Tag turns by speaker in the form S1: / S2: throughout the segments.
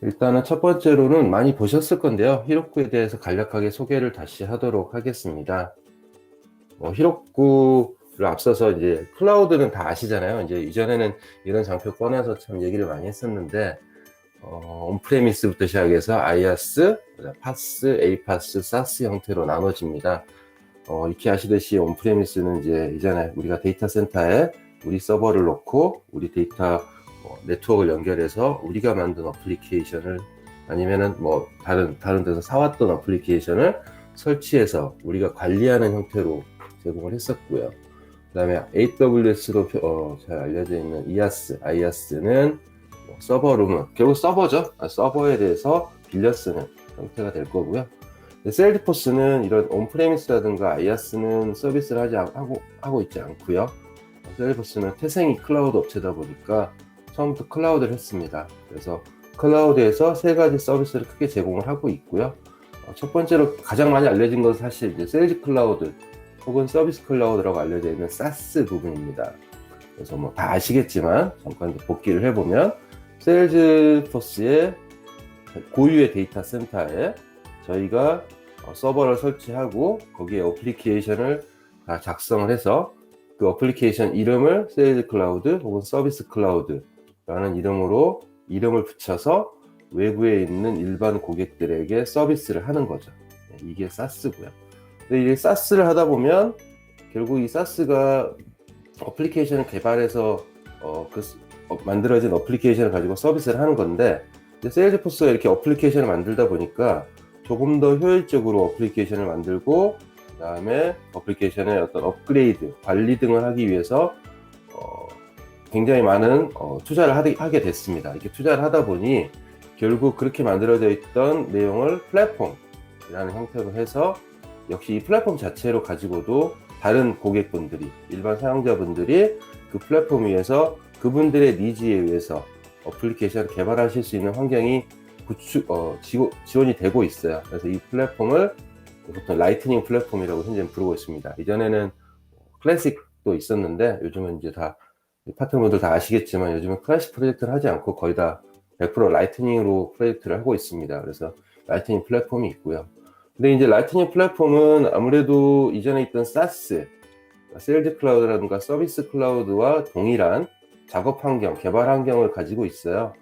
S1: 일단은 첫 번째로는 많이 보셨을 건데요. 히로쿠에 대해서 간략하게 소개를 다시 하도록 하겠습니다. 히로쿠를 앞서서 이제 클라우드는 다 아시잖아요. 이제 이전에는 이런 장표 꺼내서 참 얘기를 많이 했었는데, 온프레미스부터 시작해서 IaaS, 파스, 에이파스, 사스 형태로 나눠집니다. 익히 아시듯이 온프레미스는 이제 이전에 우리가 데이터 센터에 우리 서버를 놓고 우리 데이터 네트워크를 연결해서 우리가 만든 어플리케이션을 아니면은 뭐 다른 데서 사왔던 어플리케이션을 설치해서 우리가 관리하는 형태로 제공을 했었고요. 그 다음에 AWS로 잘 알려져 있는 IaaS는 서버룸은 결국 서버죠. 서버에 대해서 빌려 쓰는 형태가 될 거고요. 셀즈포스는 이런 온프레미스라든가 IaaS는 서비스를 하고 있지 않고요. 셀즈포스는 태생이 클라우드 업체다 보니까 처음부터 클라우드를 했습니다. 그래서 클라우드에서 세 가지 서비스를 크게 제공을 하고 있고요. 첫 번째로 가장 많이 알려진 것은 사실 이제 세일즈 클라우드 혹은 서비스 클라우드라고 알려져 있는 사스 부분입니다. 그래서 뭐 다 아시겠지만 잠깐 복기를 해보면 세일즈포스의 고유의 데이터 센터에 저희가 서버를 설치하고 거기에 어플리케이션을 다 작성을 해서 그 어플리케이션 이름을 세일즈 클라우드 혹은 서비스 클라우드라는 이름을 붙여서 외부에 있는 일반 고객들에게 서비스를 하는 거죠. 이게 사스고요. 근데 이 사스를 하다 보면 결국 이 사스가 어플리케이션을 개발해서 만들어진 어플리케이션을 가지고 서비스를 하는 건데, 세일즈포스가 이렇게 어플리케이션을 만들다 보니까 조금 더 효율적으로 어플리케이션을 만들고 그 다음에 어플리케이션의 어떤 업그레이드, 관리 등을 하기 위해서 굉장히 많은 투자를 하게 됐습니다. 이렇게 투자를 하다 보니 결국 그렇게 만들어져 있던 내용을 플랫폼이라는 형태로 해서 역시 이 플랫폼 자체로 가지고도 다른 고객분들이, 일반 사용자분들이 그 플랫폼 위에서 그분들의 니즈에 의해서 어플리케이션을 개발하실 수 있는 환경이 지원이 되고 있어요. 그래서 이 플랫폼을 보통 라이트닝 플랫폼이라고 현재 부르고 있습니다. 이전에는 클래식도 있었는데 요즘은 이제 다 파트너분들 다 아시겠지만 요즘은 클래식 프로젝트를 하지 않고 거의 다 100% 라이트닝으로 프로젝트를 하고 있습니다. 그래서 라이트닝 플랫폼이 있고요. 근데 이제 라이트닝 플랫폼은 아무래도 이전에 있던 사스, 세일즈 클라우드라든가 서비스 클라우드와 동일한 작업 환경, 개발 환경을 가지고 있어요.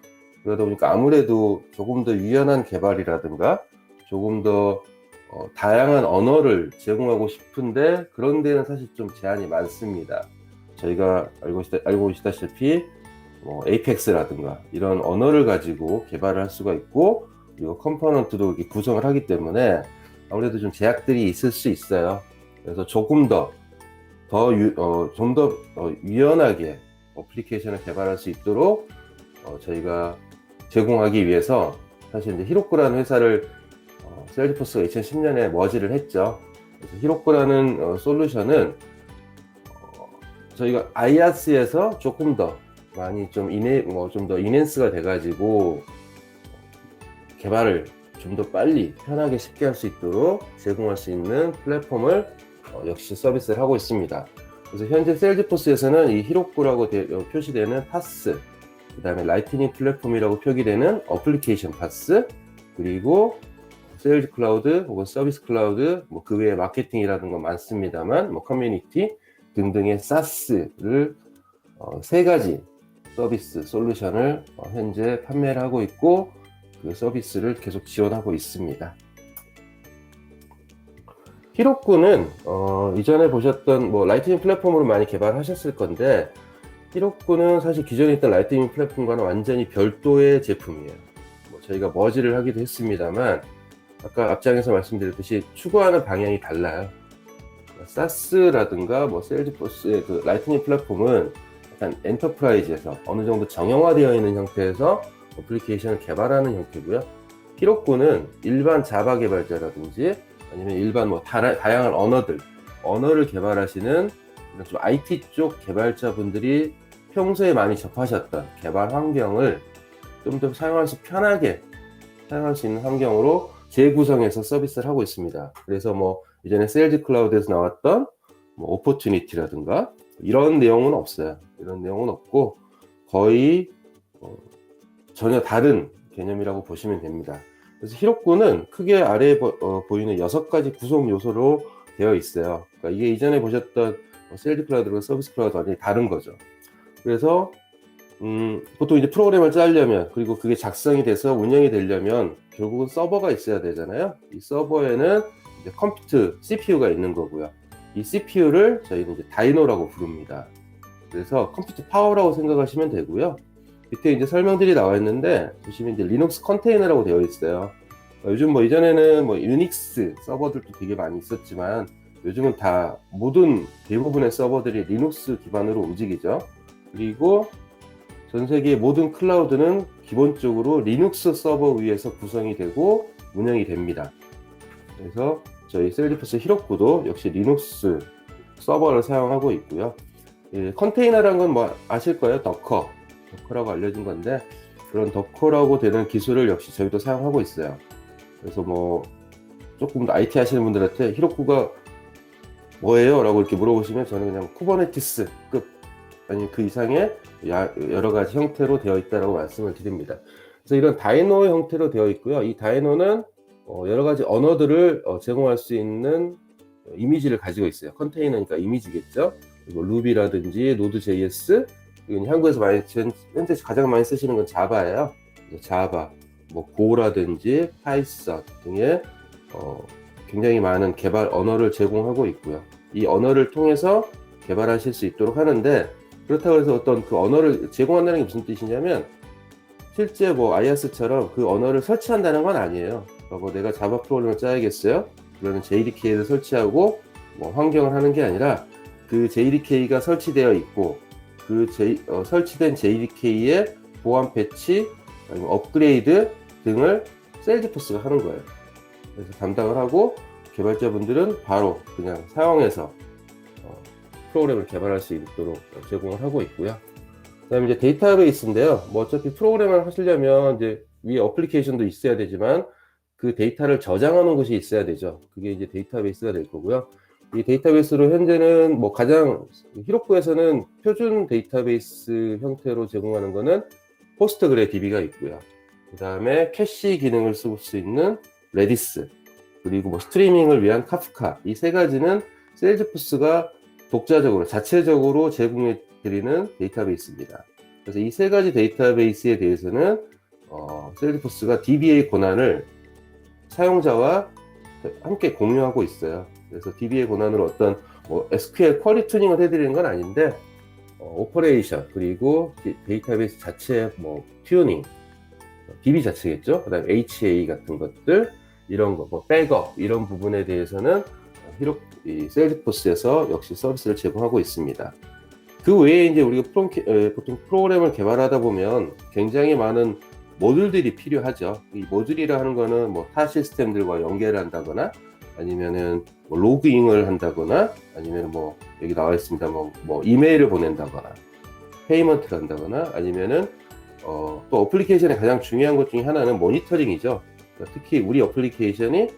S1: 그러다 보니까 아무래도 조금 더 유연한 개발이라든가 조금 더 다양한 언어를 제공하고 싶은데 그런 데는 사실 좀 제한이 많습니다. 저희가 알고 계시다시피 에이펙스라든가 이런 언어를 가지고 개발을 할 수가 있고, 그리고 컴포넌트도 이렇게 구성을 하기 때문에 아무래도 좀 제약들이 있을 수 있어요. 그래서 조금 더 유연하게 어플리케이션을 개발할 수 있도록 저희가 제공하기 위해서 사실 이제 히로쿠라는 회사를 세일즈포스가 2010년에 머지를 했죠. 그래서 히로쿠라는 솔루션은 저희가 IaaS에서 조금 더 많이 좀 더 인핸스가 돼가지고 개발을 좀 더 빨리 편하게 쉽게 할 수 있도록 제공할 수 있는 플랫폼을 역시 서비스를 하고 있습니다. 그래서 현재 세일즈포스에서는 이 히로쿠라고 표시되는 파스, 그 다음에 라이트닝 플랫폼이라고 표기되는 어플리케이션 파스, 그리고 세일즈 클라우드 혹은 서비스 클라우드, 그 외에 마케팅이라는 건 많습니다만 커뮤니티 등등의 사스를 세 가지 서비스 솔루션을 현재 판매를 하고 있고 그 서비스를 계속 지원하고 있습니다. 히로쿠는 이전에 보셨던 라이트닝 플랫폼으로 많이 개발하셨을 건데, 히로쿠는 사실 기존에 있던 라이트닝 플랫폼과는 완전히 별도의 제품이에요. 저희가 머지를 하기도 했습니다만 아까 앞장에서 말씀드렸듯이 추구하는 방향이 달라요. 사스라든가 세일즈포스의 그 라이트닝 플랫폼은 약간 엔터프라이즈에서 어느 정도 정형화되어 있는 형태에서 어플리케이션을 개발하는 형태고요. 히로쿠는 일반 자바 개발자라든지 아니면 일반 다양한 언어를 개발하시는 좀 IT 쪽 개발자분들이 평소에 많이 접하셨던 개발 환경을 좀 더 편하게 사용할 수 있는 환경으로 재구성해서 서비스를 하고 있습니다. 그래서 이전에 세일즈 클라우드에서 나왔던 오퍼튜니티라든가 이런 내용은 없어요. 이런 내용은 없고 거의 전혀 다른 개념이라고 보시면 됩니다. 그래서 히로쿠는 크게 아래에 보이는 6가지 구성 요소로 되어 있어요. 그러니까 이게 이전에 보셨던 셀즈 클라우드와 서비스 클라우드 완전히 다른 거죠. 그래서 보통 이제 프로그램을 짜려면, 그리고 그게 작성이 돼서 운영이 되려면 결국은 서버가 있어야 되잖아요. 이 서버에는 이제 컴퓨터 CPU가 있는 거고요. 이 CPU를 저희는 이제 다이노라고 부릅니다. 그래서 컴퓨터 파워라고 생각하시면 되고요. 밑에 이제 설명들이 나와 있는데 보시면 이제 리눅스 컨테이너라고 되어 있어요. 요즘 뭐 이전에는 뭐 유닉스 서버들도 되게 많이 있었지만 요즘은 다 대부분의 서버들이 리눅스 기반으로 움직이죠. 그리고 전 세계 모든 클라우드는 기본적으로 리눅스 서버 위에서 구성이 되고 운영이 됩니다. 그래서 저희 셀지포스 히로쿠도 역시 리눅스 서버를 사용하고 있고요. 예, 컨테이너라는 건 뭐 아실 거예요. 더커라고 알려진 건데, 그런 더커라고 되는 기술을 역시 저희도 사용하고 있어요. 그래서 뭐 조금 더 IT 하시는 분들한테 히로쿠가 뭐예요? 라고 이렇게 물어보시면 저는 그냥 쿠버네티스급 아니 그 이상의 여러 가지 형태로 되어 있다라고 말씀을 드립니다. 그래서 이런 다이노 형태로 되어 있고요. 이 다이노는 여러 가지 언어들을 제공할 수 있는 이미지를 가지고 있어요. 컨테이너니까 이미지겠죠. 그리고 루비라든지 노드.js, 한국에서 현재 가장 많이 쓰시는 건 자바예요. 자바, 뭐 고라든지 파이썬 등의 굉장히 많은 개발 언어를 제공하고 있고요. 이 언어를 통해서 개발하실 수 있도록 하는데, 그렇다고 해서 어떤 그 언어를 제공한다는 게 무슨 뜻이냐면 실제 뭐 IaaS처럼 그 언어를 설치한다는 건 아니에요. 그러니까 뭐 내가 자바 프로그램을 짜야겠어요. 그러면 JDK를 설치하고 뭐 환경을 하는 게 아니라 그 JDK가 설치되어 있고 그 설치된 JDK의 보안 패치, 아니면 업그레이드 등을 셀즈포스가 하는 거예요. 그래서 담당을 하고 개발자분들은 바로 그냥 사용해서 프로그램을 개발할 수 있도록 제공을 하고 있고요. 그다음에 이제 데이터베이스인데요. 뭐 어차피 프로그램을 하시려면 이제 위에 어플리케이션도 있어야 되지만 그 데이터를 저장하는 곳이 있어야 되죠. 그게 이제 데이터베이스가 될 거고요. 이 데이터베이스로 현재는 뭐 가장 히로쿠에서는 표준 데이터베이스 형태로 제공하는 거는 포스트그레DB가 있고요. 그다음에 캐시 기능을 쓸 수 있는 레디스, 그리고 뭐 스트리밍을 위한 카프카, 이 세 가지는 셀즈포스가 독자적으로 자체적으로 제공해 드리는 데이터베이스입니다. 그래서 이 세 가지 데이터베이스에 대해서는 셀즈포스가 DBA 권한을 사용자와 함께 공유하고 있어요. 그래서 DBA 권한으로 어떤 뭐 SQL 쿼리 튜닝을 해드리는 건 아닌데 오퍼레이션, 그리고 데이터베이스 자체 뭐 튜닝, DB 자체겠죠. 그다음에 HA 같은 것들, 이런 거, 뭐 백업, 이런 부분에 대해서는 이 셀즈포스에서 역시 서비스를 제공하고 있습니다. 그 외에 이제 우리가 보통 프로그램을 개발하다 보면 굉장히 많은 모듈들이 필요하죠. 이 모듈이라 하는 거는 뭐 타 시스템들과 연결을 한다거나, 아니면은 뭐 로그인을 한다거나, 아니면 뭐 여기 나와 있습니다. 뭐 이메일을 보낸다거나, 페이먼트를 한다거나, 아니면은 또 어플리케이션의 가장 중요한 것 중에 하나는 모니터링이죠. 그러니까 특히 우리 어플리케이션이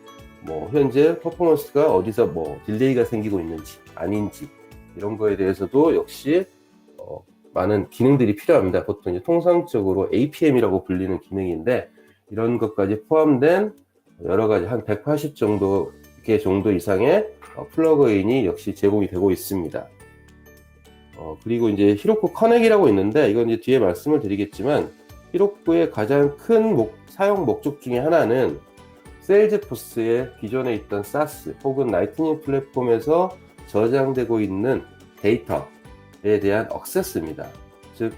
S1: 뭐 현재 퍼포먼스가 어디서 뭐 딜레이가 생기고 있는지 아닌지, 이런 거에 대해서도 역시 많은 기능들이 필요합니다. 보통 이제 통상적으로 APM이라고 불리는 기능인데, 이런 것까지 포함된 여러 가지 한 180 개 정도 이상의 플러그인이 역시 제공이 되고 있습니다. 그리고 이제 히로쿠 커넥이라고 있는데, 이건 이제 뒤에 말씀을 드리겠지만, 히로쿠의 가장 큰 사용 목적 중에 하나는 셀즈포스의 기존에 있던 SaaS 혹은 라이트닝 플랫폼에서 저장되고 있는 데이터에 대한 액세스입니다. 즉,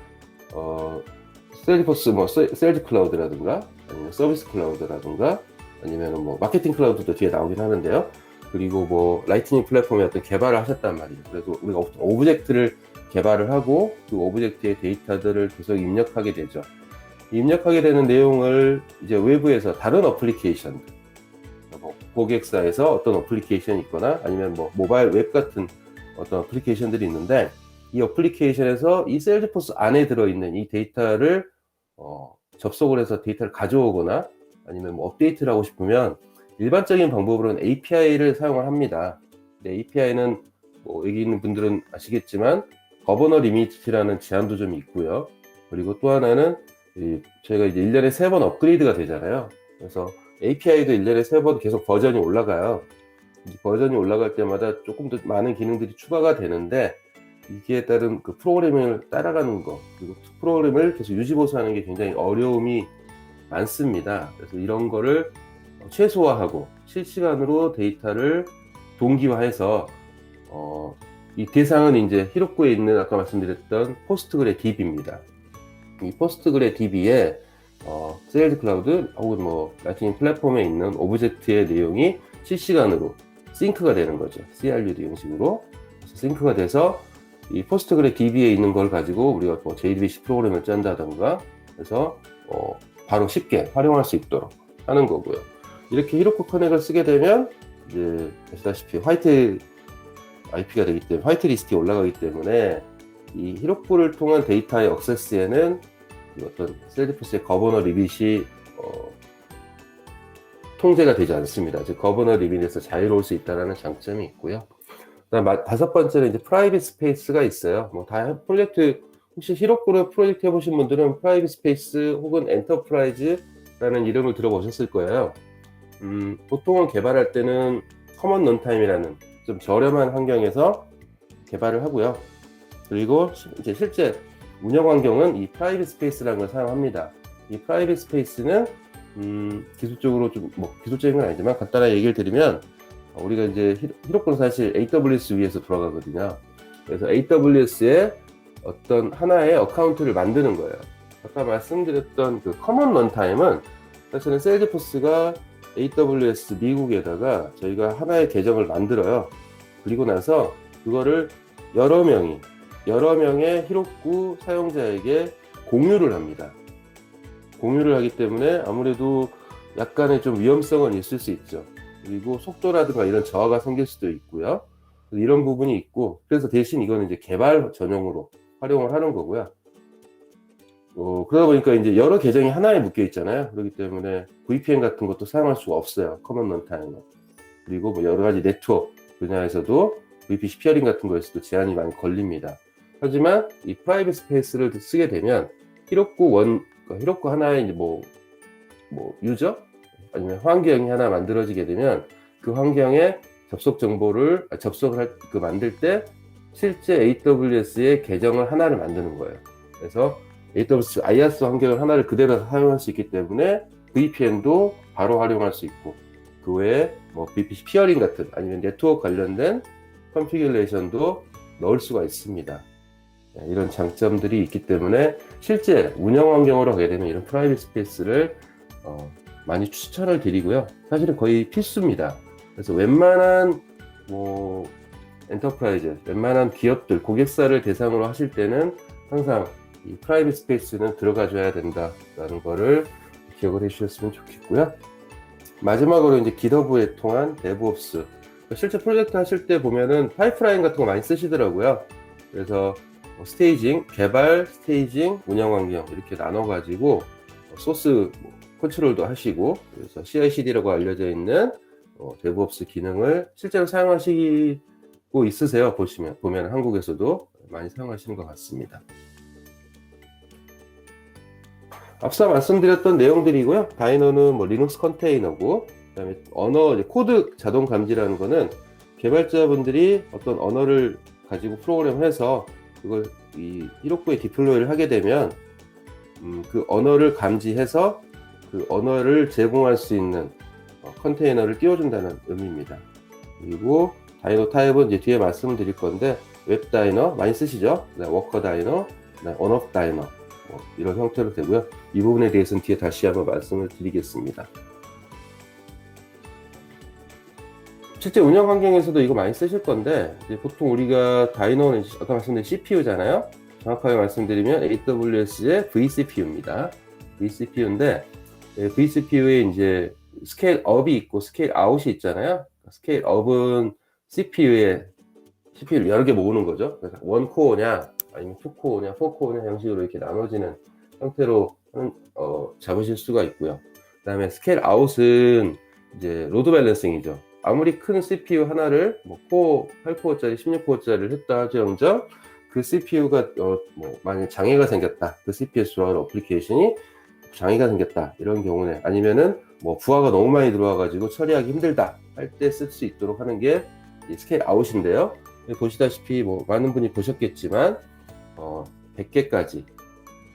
S1: 셀즈포스 뭐 셀즈 클라우드라든가, 아니면 서비스 클라우드라든가, 아니면 뭐 마케팅 클라우드도 뒤에 나오긴 하는데요. 그리고 뭐 라이트닝 플랫폼에 어떤 개발을 하셨단 말이에요. 그래서 우리가 오브젝트를 개발을 하고 그 오브젝트의 데이터들을 계속 입력하게 되죠. 입력하게 되는 내용을 이제 외부에서 다른 어플리케이션, 뭐 고객사에서 어떤 어플리케이션이 있거나, 아니면 뭐 모바일 웹 같은 어떤 어플리케이션들이 있는데, 이 어플리케이션에서 이 셀즈포스 안에 들어있는 이 데이터를 접속을 해서 데이터를 가져오거나, 아니면 뭐 업데이트를 하고 싶으면 일반적인 방법으로는 API를 사용을 합니다. 근데 API는 뭐 여기 있는 분들은 아시겠지만 거버너 리미트라는 제한도 좀 있고요. 그리고 또 하나는 저희가 이제 1년에 3번 업그레이드가 되잖아요. 그래서 API도 1년에 3번 계속 버전이 올라가요. 버전이 올라갈 때마다 조금 더 많은 기능들이 추가가 되는데, 이기에 따른 그 프로그램을 따라가는 거, 그리고 프로그램을 계속 유지보수하는 게 굉장히 어려움이 많습니다. 그래서 이런 거를 최소화하고 실시간으로 데이터를 동기화해서 이 대상은 이제 히로쿠에 있는 아까 말씀드렸던 포스트그레 DB입니다. 이 포스트그레 DB에 세일즈 클라우드 혹은 뭐 라이트닝 플랫폼에 있는 오브젝트의 내용이 실시간으로 싱크가 되는 거죠. CRUD 형식으로 싱크가 돼서 이 포스트그레 DB에 있는 걸 가지고 우리가 뭐 JDBC 프로그램을 짠다던가 해서 바로 쉽게 활용할 수 있도록 하는 거고요. 이렇게 히로쿠 커넥을 쓰게 되면 이제 아시다시피 화이트 IP가 되기 때문에 화이트 리스트에 올라가기 때문에 이 히로쿠를 통한 데이터의 액세스에는 어떤 셀즈포스의 거버너 리밋이 통제가 되지 않습니다. 즉 거버너 리밋에서 자유로울 수 있다는 장점이 있고요. 그다음 5번째는 이제 프라이빗 스페이스가 있어요. 뭐 다 프로젝트 혹시 히로쿠를 프로젝트 해보신 분들은 프라이빗 스페이스 혹은 엔터프라이즈라는 이름을 들어보셨을 거예요. 보통은 개발할 때는 커먼 런타임이라는 좀 저렴한 환경에서 개발을 하고요. 그리고 이제 실제 운영 환경은 이 프라이빗 스페이스라는 걸 사용합니다. 이 프라이빗 스페이스는 기술적으로 좀 뭐 기술적인 건 아니지만 간단하게 얘기를 드리면 우리가 이제 히로쿠는 사실 AWS 위에서 돌아가거든요. 그래서 AWS에 어떤 하나의 어카운트를 만드는 거예요. 아까 말씀드렸던 그 커먼 런타임은 사실은 세일즈포스가 AWS 미국에다가 저희가 하나의 계정을 만들어요. 그리고 나서 그거를 여러 명의 히로쿠 사용자에게 공유를 합니다. 공유를 하기 때문에 아무래도 약간의 좀 위험성은 있을 수 있죠. 그리고 속도라든가 이런 저하가 생길 수도 있고요. 이런 부분이 있고, 그래서 대신 이거는 이제 개발 전용으로 활용을 하는 거고요. 그러다 보니까 이제 여러 계정이 하나에 묶여 있잖아요. 그렇기 때문에 VPN 같은 것도 사용할 수가 없어요. 커먼 런타임은. 그리고 뭐 여러 가지 네트워크 분야에서도 VPC 피어링 같은 거에서도 제한이 많이 걸립니다. 하지만 이 프라이빗 스페이스를 쓰게 되면 히로쿠 하나의 이제 뭐 유저 아니면 환경이 하나 만들어지게 되면 그 환경에 접속을 만들 때 실제 AWS의 계정을 하나를 만드는 거예요. 그래서 AWS IaaS 환경을 하나를 그대로 사용할 수 있기 때문에 VPN도 바로 활용할 수 있고, 그 외에 뭐 VPC 피어링 같은 아니면 네트워크 관련된 컨피규레이션도 넣을 수가 있습니다. 이런 장점들이 있기 때문에 실제 운영 환경으로 하게 되면 이런 프라이빗 스페이스를 많이 추천을 드리고요. 사실은 거의 필수입니다. 그래서 웬만한 뭐 엔터프라이즈, 웬만한 기업들, 고객사를 대상으로 하실 때는 항상 이 프라이빗 스페이스는 들어가줘야 된다라는 거를 기억을 해주셨으면 좋겠고요. 마지막으로 이제 깃허브에 통한 데브옵스. 실제 프로젝트 하실 때 보면은 파이프라인 같은 거 많이 쓰시더라고요. 그래서 개발, 스테이징, 운영 환경 이렇게 나눠가지고 소스 컨트롤도 하시고, 그래서 CI/CD라고 알려져 있는 데브옵스 기능을 실제로 사용하시고 있으세요. 보면 한국에서도 많이 사용하시는 것 같습니다. 앞서 말씀드렸던 내용들이고요. 다이노는 뭐 리눅스 컨테이너고, 그다음에 언어 코드 자동 감지라는 거는 개발자분들이 어떤 언어를 가지고 프로그램을 해서 그걸 이 히로쿠에 디플로이를 하게 되면 그 언어를 감지해서 그 언어를 제공할 수 있는 컨테이너를 띄워준다는 의미입니다. 그리고 다이노 타입은 이제 뒤에 말씀드릴 건데, 웹 다이너 많이 쓰시죠? 워커 다이너, 언업 다이너 뭐 이런 형태로 되고요. 이 부분에 대해서는 뒤에 다시 한번 말씀을 드리겠습니다. 실제 운영 환경에서도 이거 많이 쓰실 건데, 이제 보통 우리가 다이노는 아까 말씀드린 CPU잖아요. 정확하게 말씀드리면 AWS의 vCPU입니다. vCPU인데 vCPU에 이제 스케일 업이 있고 스케일 아웃이 있잖아요. 스케일 업은 CPU를 여러 개 모으는 거죠. 그래서 원코어냐 아니면 투코어냐 포코어냐 형식으로 이렇게 나눠지는 형태로 잡으실 수가 있고요. 그 다음에 스케일 아웃은 이제 로드 밸런싱이죠. 아무리 큰 CPU 하나를 뭐 코어 8코어짜리 16코어짜리를 했다 하지언정 그 CPU가 뭐 만약 장애가 생겼다, 그 CPU에서 돌아가는 어플리케이션이 장애가 생겼다, 이런 경우에, 아니면은 뭐 부하가 너무 많이 들어와 가지고 처리하기 힘들다 할 때 쓸 수 있도록 하는 게 스케일 아웃인데요. 보시다시피 뭐 많은 분이 보셨겠지만 100개까지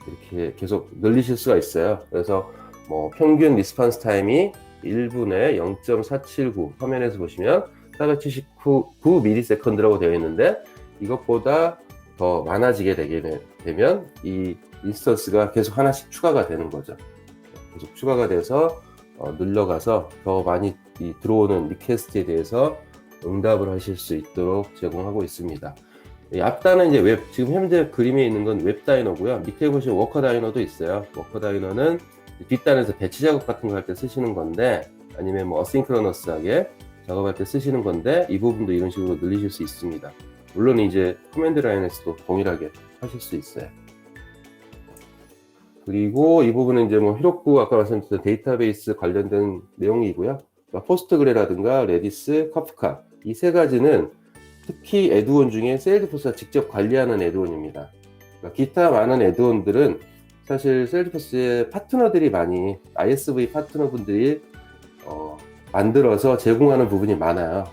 S1: 이렇게 계속 늘리실 수가 있어요. 그래서 뭐 평균 리스폰스 타임이 1분에 0.479, 화면에서 보시면 479ms라고 되어 있는데, 이것보다 더 많아지게 되면 이 인스턴스가 계속 하나씩 추가가 되는 거죠. 계속 추가가 돼서 늘려가서 더 많이 들어오는 리퀘스트에 대해서 응답을 하실 수 있도록 제공하고 있습니다. 앞단은 이제 지금 현재 그림에 있는 건 웹 다이너고요. 밑에 보시면 워커 다이너도 있어요. 워커 다이너는 뒷단에서 배치 작업 같은 거 할 때 쓰시는 건데, 아니면 뭐 어싱크로너스하게 작업할 때 쓰시는 건데, 이 부분도 이런 식으로 늘리실 수 있습니다. 물론 이제 커맨드 라인에서도 동일하게 하실 수 있어요. 그리고 이 부분은 이제 뭐 히로쿠 아까 말씀드렸던 데이터베이스 관련된 내용이고요. 그러니까 포스트그레라든가 레디스, 카프카, 이 세 가지는 특히 애드온 중에 세일즈포스가 직접 관리하는 애드온입니다. 그러니까 기타 많은 애드온들은 사실 세일즈포스의 파트너들이 많이, ISV 파트너분들이 만들어서 제공하는 부분이 많아요.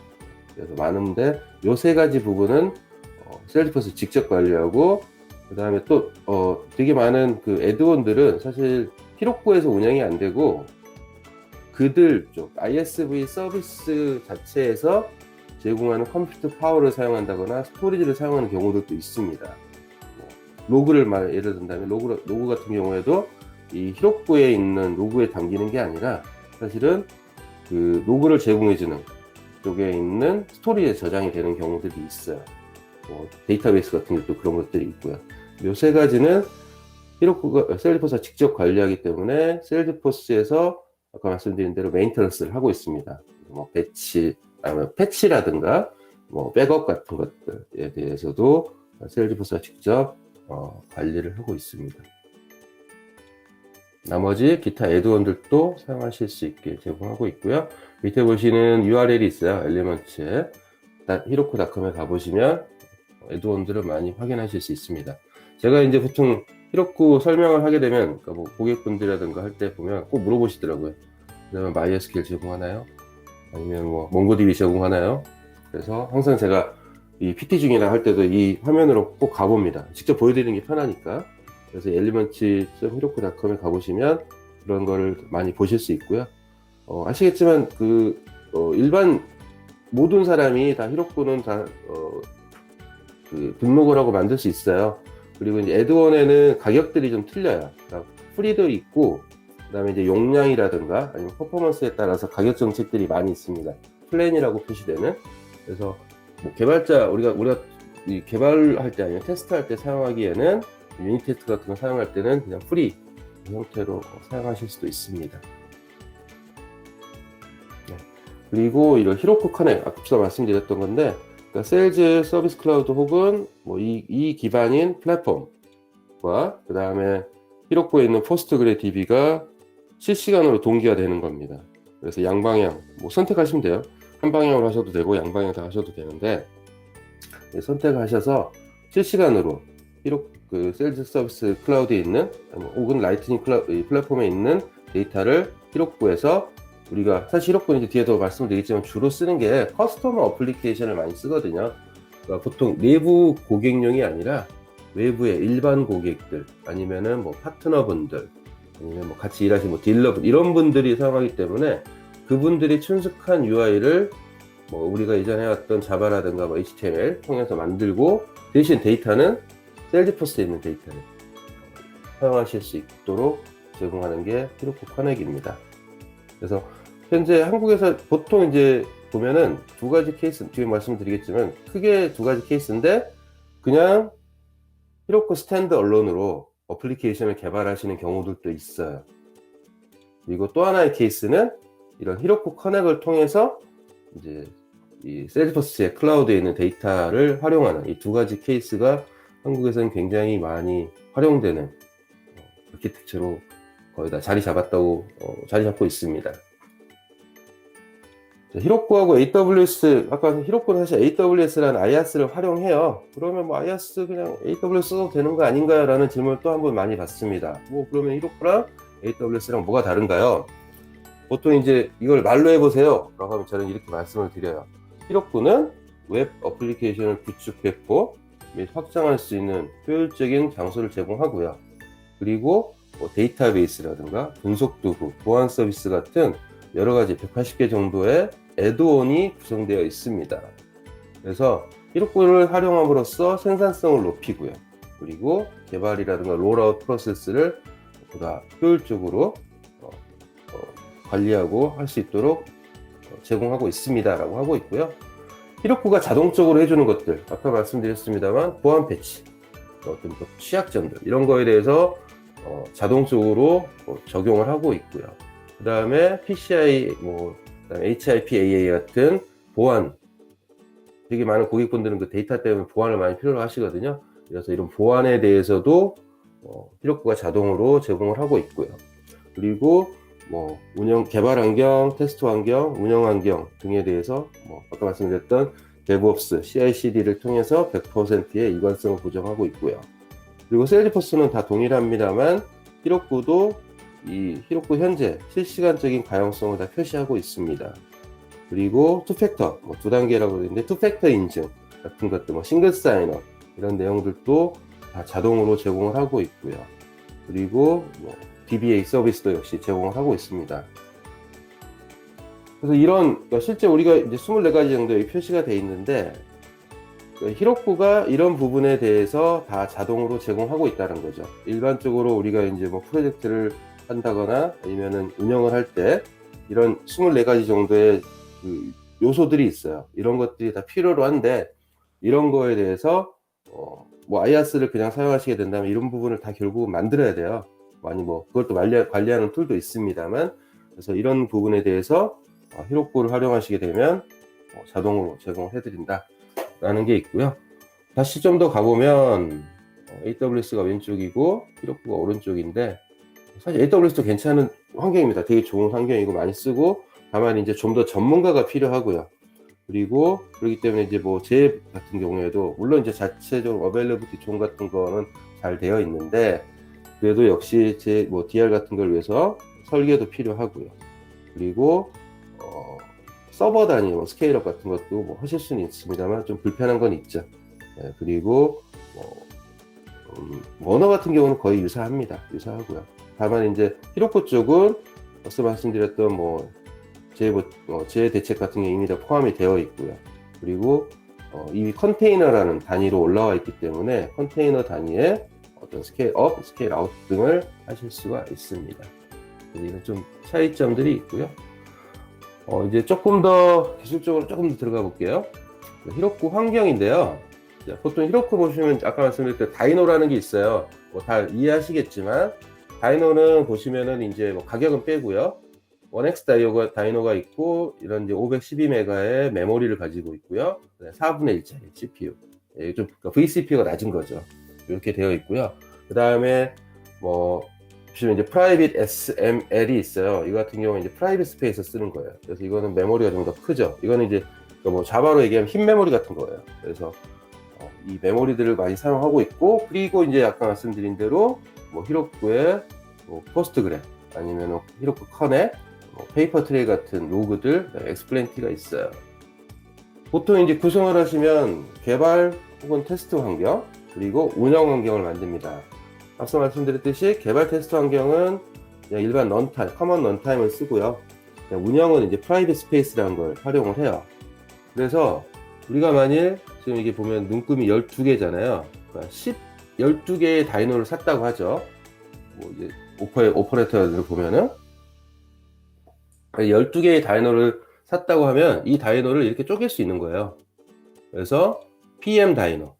S1: 그래서 많은데 요 세 가지 부분은 세일즈포스 직접 관리하고, 그 다음에 또 되게 많은 그 애드온들은 사실 히로쿠에서 운영이 안 되고 그들 쪽 ISV 서비스 자체에서 제공하는 컴퓨터 파워를 사용한다거나 스토리지를 사용하는 경우도 있습니다. 로그를 예를 든다면 로그 같은 경우에도 이 히로쿠에 있는 로그에 담기는 게 아니라 사실은 그 로그를 제공해주는 쪽에 있는 스토리에 저장이 되는 경우들이 있어요. 데이터베이스 같은 것도 그런 것들이 있고요. 요 세 가지는 히로쿠가 세일즈포스가 직접 관리하기 때문에 세일즈포스에서 아까 말씀드린 대로 메인터넌스를 하고 있습니다. 뭐 배치, 아니면 패치라든가 뭐 백업 같은 것들에 대해서도 세일즈포스가 직접 관리를 하고 있습니다. 나머지 기타 애드온들도 사용하실 수 있게 제공하고 있고요. 밑에 보시는 URL이 있어요. 엘리먼츠에 히로쿠닷컴에 가보시면 애드온들을 많이 확인하실 수 있습니다. 제가 이제 보통 히로쿠 설명을 하게 되면, 그러니까 뭐 고객분들이라든가 할 때 보면 꼭 물어보시더라고요. 그러면 MySQL 제공하나요? 아니면 뭐 몽고DB 제공하나요? 그래서 항상 제가 이 PT 중이나 할 때도 이 화면으로 꼭 가봅니다. 직접 보여드리는 게 편하니까. 그래서 엘리먼츠.히로쿠닷컴에 가보시면 그런 거를 많이 보실 수 있고요. 아시겠지만 일반 모든 사람이 다 히로쿠는 다 등록을 하고 만들 수 있어요. 그리고 이제 애드온에는 가격들이 좀 틀려요. 그러니까 프리도 있고, 그 다음에 이제 용량이라든가 아니면 퍼포먼스에 따라서 가격 정책들이 많이 있습니다. 플랜이라고 표시되는. 그래서 뭐 우리가 이 개발할 때 아니면 테스트할 때 사용하기에는 유닛 테스트 같은 거 사용할 때는 그냥 프리 형태로 사용하실 수도 있습니다. 네. 그리고 이런 히로쿠 커넥, 앞서 말씀드렸던 건데, 그러니까 세일즈 서비스 클라우드 혹은 뭐 이 기반인 플랫폼과 그 다음에 히로쿠에 있는 포스트그레DB가 실시간으로 동기화 되는 겁니다. 그래서 양방향 뭐 선택하시면 돼요. 한 방향으로 하셔도 되고 양방향 다 하셔도 되는데, 선택하셔서 실시간으로 그 세일즈 서비스 클라우드에 있는 혹은 라이트닝 플랫폼에 있는 데이터를 히로쿠에서, 우리가 사실 히로쿠는 이제 뒤에도 말씀드리겠지만 주로 쓰는 게 커스터머 어플리케이션을 많이 쓰거든요. 그러니까 보통 내부 고객용이 아니라 외부의 일반 고객들, 아니면은 뭐 파트너분들, 아니면 뭐 같이 일하시는 뭐 딜러분, 이런 분들이 사용하기 때문에 그분들이 순숙한 UI를 뭐 우리가 이전에 해왔던 자바라든가 뭐 HTML 통해서 만들고, 대신 데이터는 세일즈포스에 있는 데이터를 사용하실 수 있도록 제공하는 게 히로쿠 커넥입니다. 그래서 현재 한국에서 보통 이제 보면은 두 가지 케이스, 뒤에 말씀드리겠지만 크게 두 가지 케이스인데, 그냥 히로쿠 스탠드 얼론으로 어플리케이션을 개발하시는 경우들도 있어요. 그리고 또 하나의 케이스는 이런 히로쿠 커넥을 통해서 이제 이 세일즈포스의 클라우드에 있는 데이터를 활용하는 이 두 가지 케이스가 한국에서는 굉장히 많이 활용되는 아키텍처로 거의 다 자리 잡고 있습니다. 히로쿠하고 AWS, 아까 히로쿠는 사실 AWS라는 IaaS를 활용해요. 그러면 뭐 IaaS 그냥 AWS 써도 되는 거 아닌가요? 라는 질문을 또 한 번 많이 받습니다. 뭐 그러면 히로쿠랑 AWS랑 뭐가 다른가요? 보통 이제 이걸 말로 해보세요 라고 하면 저는 이렇게 말씀을 드려요. 히로쿠는 웹 어플리케이션을 구축, 배포 및 확장할 수 있는 효율적인 장소를 제공하고요. 그리고 뭐 데이터베이스라든가 분석 도구, 보안 서비스 같은 여러 가지 180개 정도의 애드온이 구성되어 있습니다. 그래서 히로쿠를 활용함으로써 생산성을 높이고요. 그리고 개발이라든가 롤아웃 프로세스를 보다 효율적으로 관리하고 할 수 있도록 제공하고 있습니다 라고 하고 있고요. 히로쿠가 자동적으로 해주는 것들, 아까 말씀드렸습니다만 보안 패치, 어떤 취약점들 이런 거에 대해서 자동적으로 적용을 하고 있고요. 그 다음에 PCI, 그다음에 HIPAA 같은 보안, 되게 많은 고객분들은 그 데이터 때문에 보안을 많이 필요로 하시거든요. 그래서 이런 보안에 대해서도 히로쿠가 자동으로 제공을 하고 있고요. 그리고 개발 환경, 테스트 환경, 운영 환경 등에 대해서 아까 말씀드렸던 DevOps, CI/CD를 통해서 100%의 일관성을 보장하고 있고요. 그리고 세일즈포스는 다 동일합니다만 히로쿠도 이 히로쿠 현재 실시간적인 가용성을 다 표시하고 있습니다. 그리고 투팩터, 두 단계라고 되는데 투팩터 인증 같은 것들, 싱글 사인업 이런 내용들도 다 자동으로 제공을 하고 있고요. 그리고 DBA 서비스도 역시 제공을 하고 있습니다. 그래서 그러니까 실제 우리가 이제 24가지 정도의 표시가 되어 있는데 히로쿠가 이런 부분에 대해서 다 자동으로 제공하고 있다는 거죠. 일반적으로 우리가 이제 프로젝트를 한다거나 아니면은 운영을 할 때 이런 24가지 정도의 그 요소들이 있어요. 이런 것들이 다 필요로 한데 이런 거에 대해서 IaaS를 그냥 사용하시게 된다면 이런 부분을 다 결국은 만들어야 돼요. 그것도 관리하는 툴도 있습니다만, 그래서 이런 부분에 대해서 히로쿠를 활용하시게 되면 자동으로 제공을 해드린다 라는 게 있고요. 다시 좀 더 가보면 AWS가 왼쪽이고 히로쿠가 오른쪽인데, 사실 AWS도 괜찮은 환경입니다. 되게 좋은 환경이고 많이 쓰고, 다만 이제 좀 더 전문가가 필요하고요. 그리고 그렇기 때문에 이제 제 같은 경우에도 물론 이제 자체적으로 어베일러비티 존 같은 거는 잘 되어 있는데, 그래도 역시 DR 같은 걸 위해서 설계도 필요하고요. 그리고 서버 단위 스케일업 같은 것도 하실 수는 있습니다만 좀 불편한 건 있죠. 그리고 언어 같은 경우는 거의 유사하고요. 다만 이제 히로쿠 쪽은 앞서 말씀드렸던 제 대책 같은 게 이미 다 포함이 되어 있고요. 그리고 이미 컨테이너라는 단위로 올라와 있기 때문에 컨테이너 단위에 어떤 스케일업, 스케일아웃 등을 하실 수가 있습니다. 이런 좀 차이점들이 있고요. 이제 조금 더 기술적으로 조금 더 들어가 볼게요. 히로쿠 환경인데요. 보통 히로쿠 보시면 아까 말씀드렸던 다이노라는 게 있어요. 다 이해하시겠지만 다이노는 보시면은 이제 가격은 빼고요. 1X 다이노가 있고 이런 이제 512메가의 메모리를 가지고 있고요. 4분의 1짜리 CPU. 좀 VCPU가 낮은 거죠. 이렇게 되어 있고요. 그 다음에 보시면 이제 프라이빗 SML이 있어요. 이거 같은 경우는 이제 프라이빗 스페이스 쓰는 거예요. 그래서 이거는 메모리가 좀 더 크죠. 이거는 이제 자바로 얘기하면 흰 메모리 같은 거예요. 그래서 이 메모리들을 많이 사용하고 있고, 그리고 이제 아까 말씀드린 대로 히로쿠의 포스트그램 아니면 히로쿠 커넥, 페이퍼 트레이 같은 로그들, 엑스플레인티가 있어요. 보통 이제 구성을 하시면 개발 혹은 테스트 환경, 그리고 운영 환경을 만듭니다. 앞서 말씀드렸듯이 개발 테스트 환경은 그냥 일반 런타임, 커먼 런타임을 쓰고요. 운영은 이제 프라이빗 스페이스라는 걸 활용을 해요. 그래서 우리가 만일 지금 이게 보면 눈금이 12개잖아요. 그러니까 12개의 다이노를 샀다고 하죠. 이제 오퍼레이터를 보면은 12개의 다이노를 샀다고 하면 이 다이노를 이렇게 쪼갤 수 있는 거예요. 그래서 PM 다이노는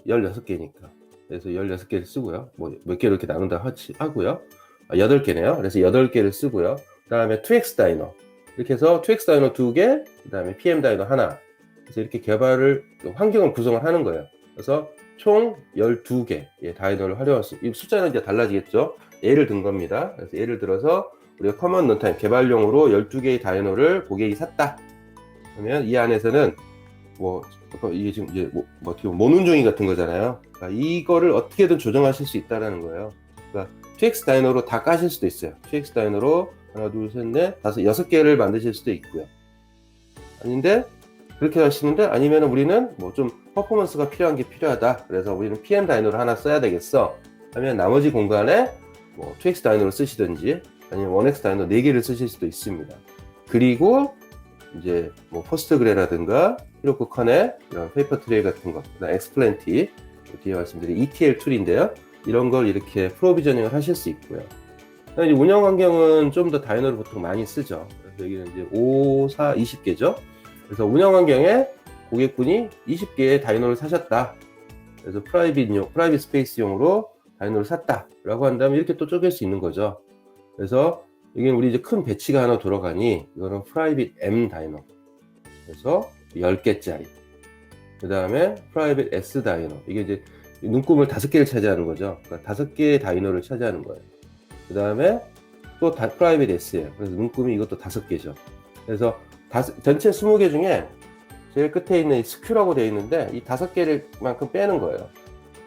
S1: 16개니까. 그래서 16개를 쓰고요. 몇 개로 이렇게 나눈다 하고요. 8개네요. 그래서 8개를 쓰고요. 그 다음에 2X 다이노. 이렇게 해서 2X 다이노 2개, 그 다음에 PM 다이노 하나. 그래서 이렇게 환경을 구성을 하는 거예요. 그래서 총 12개의 다이노를 활용할 이 숫자는 이제 달라지겠죠. 예를 든 겁니다. 그래서 예를 들어서 우리가 커먼 런타임 개발용으로 12개의 다이노를 고객이 샀다. 그러면 이 안에서는 뭐 이게 지금 이제 어떻게 보면 모눈종이 같은 거잖아요. 그러니까 이거를 어떻게든 조정하실 수 있다라는 거예요. 그러니까 TX 다이노로 다 까실 수도 있어요. TX 다이노로 하나, 둘, 셋, 넷, 다섯, 6개를 만드실 수도 있고요. 아닌데 그렇게 하시는데 아니면 우리는 뭐 좀 퍼포먼스가 필요한 게 필요하다. 그래서 우리는 PM 다이노를 하나 써야 되겠어. 하면 나머지 공간에 뭐 2X 다이노를 쓰시든지 아니면 1X 다이노 4개를 쓰실 수도 있습니다. 그리고 이제 뭐 포스트그레라든가 히로쿠 커넥 이런 페이퍼 트레이 같은 거, 그다음 엑스플랜티 뒤에 말씀드린 ETL 툴인데요. 이런 걸 이렇게 프로비저닝을 하실 수 있고요. 이제 운영 환경은 좀 더 다이노를 보통 많이 쓰죠. 그래서 여기는 이제 5, 4, 20개죠. 그래서 운영 환경에 고객분이 20개의 다이노를 사셨다. 그래서 프라이빗 스페이스용으로 다이노를 샀다라고 한다면 이렇게 또 쪼갤 수 있는 거죠. 그래서 이게 우리 이제 큰 배치가 하나 돌아가니 이거는 프라이빗 M 다이노. 그래서 10개짜리. 그 다음에 프라이빗 S 다이노. 이게 이제 눈금을 5개를 차지하는 거죠. 그러니까 5개의 다이노를 차지하는 거예요. 그 다음에 또 프라이빗 S예요. 그래서 눈금이 이것도 5개죠. 그래서 전체 20개 중에 제일 끝에 있는 이 스큐라고 되어 있는데 이 5개를 만큼 빼는 거예요.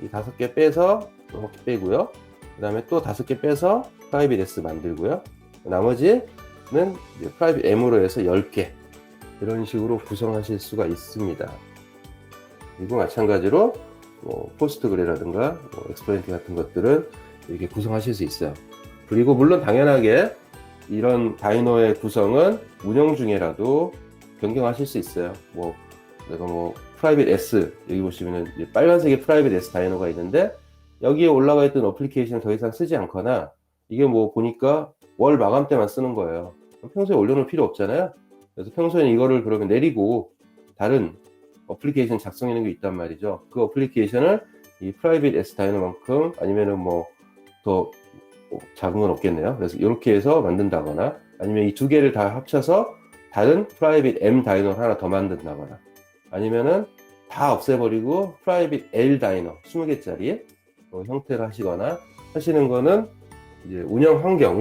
S1: 이 5개 빼서 이렇게 빼고요. 그 다음에 또 5개 빼서 프라이빗 S 만들고요. 나머지는 이제 프라이빗 M으로 해서 10개 이런 식으로 구성하실 수가 있습니다. 그리고 마찬가지로 뭐 포스트그레라든가 뭐 엑스플레인티 같은 것들은 이렇게 구성하실 수 있어요. 그리고 물론 당연하게 이런 다이노의 구성은 운영 중에라도 변경하실 수 있어요. 뭐 내가 뭐 프라이빗 S 여기 보시면은 이제 빨간색의 프라이빗 S 다이노가 있는데 여기에 올라가 있던 어플리케이션을 더 이상 쓰지 않거나 이게 뭐 보니까 월 마감 때만 쓰는 거예요. 평소에 올려놓을 필요 없잖아요. 그래서 평소에는 이거를 그러면 내리고 다른 어플리케이션 작성하는 게 있단 말이죠. 그 어플리케이션을 이 프라이빗 S 다이노만큼 아니면은 뭐 더 작은 건 없겠네요. 그래서 이렇게 해서 만든다거나 아니면 이 2개를 다 합쳐서 다른 프라이빗 M 다이노를 하나 더 만든다거나 아니면은 다 없애버리고 프라이빗 L 다이노 20개짜리 형태를 하시거나 하시는 거는 이제 운영 환경,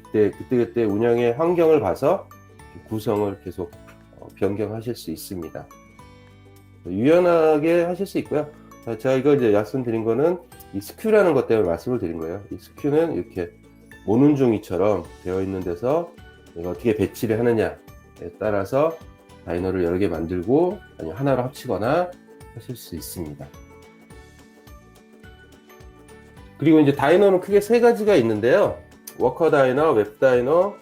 S1: 그때 운영의 환경을 봐서 구성을 계속 변경하실 수 있습니다. 유연하게 하실 수 있고요. 제가 이거 이제 말씀드린 거는 이 스큐라는 것 때문에 말씀을 드린 거예요. 이 스큐는 이렇게 모눈종이처럼 되어 있는 데서 내가 어떻게 배치를 하느냐에 따라서 다이노를 여러 개 만들고 아니면 하나로 합치거나 하실 수 있습니다. 그리고 이제 다이노는 크게 3가지가 있는데요. 워커 다이노, 웹 다이노,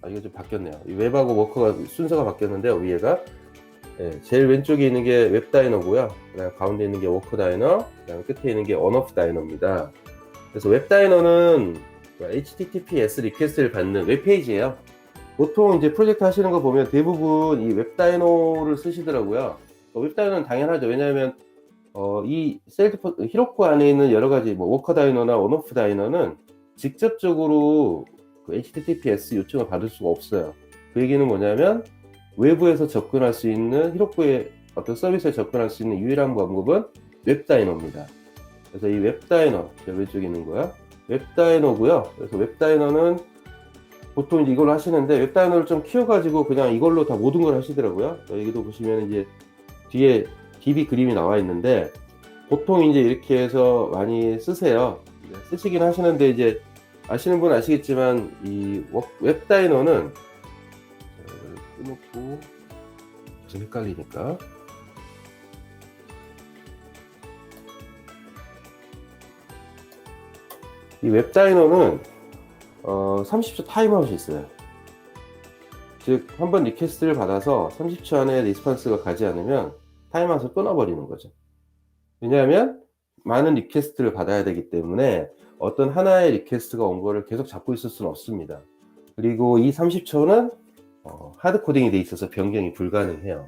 S1: 이거 좀 바뀌었네요. 이 웹하고 워커가 순서가 바뀌었는데요. 위에가 제일 왼쪽에 있는 게 웹 다이노고요. 그다음에 가운데 있는 게 워커 다이노, 그다음에 끝에 있는 게 온오프 다이노입니다. 그래서 웹 다이노는 HTTPS 리퀘스트를 받는 웹페이지예요. 보통 이제 프로젝트 하시는 거 보면 대부분 이 웹 다이노를 쓰시더라고요. 웹 다이노는 당연하죠. 왜냐하면 이 히로쿠 안에 있는 여러 가지 뭐 워커 다이노나 온오프 다이노는 직접적으로 그 HTTPS 요청을 받을 수가 없어요. 그 얘기는 뭐냐면 외부에서 접근할 수 있는 히로쿠의 어떤 서비스에 접근할 수 있는 유일한 방법은 웹 다이노입니다. 그래서 이 웹 다이노, 저 왼쪽에 있는 거야. 웹 다이노고요. 그래서 웹 다이노는 보통 이제 이걸로 하시는데 웹 다이노를 좀 키워가지고 그냥 이걸로 다 모든 걸 하시더라고요. 여기도 보시면 이제 뒤에 DB 그림이 나와 있는데 보통 이제 이렇게 해서 많이 쓰세요. 쓰시긴 하시는데 이제 아시는 분은 아시겠지만 이 웹 다이노는 끊었고 좀 헷갈리니까 이 웹 다이노는 30초 타임아웃이 있어요. 즉 한번 리퀘스트를 받아서 30초 안에 리스폰스가 가지 않으면 타임아웃을 끊어버리는 거죠. 왜냐하면 많은 리퀘스트를 받아야 되기 때문에 어떤 하나의 리퀘스트가 온 거를 계속 잡고 있을 수는 없습니다. 그리고 이 30초는 하드 코딩이 돼 있어서 변경이 불가능해요.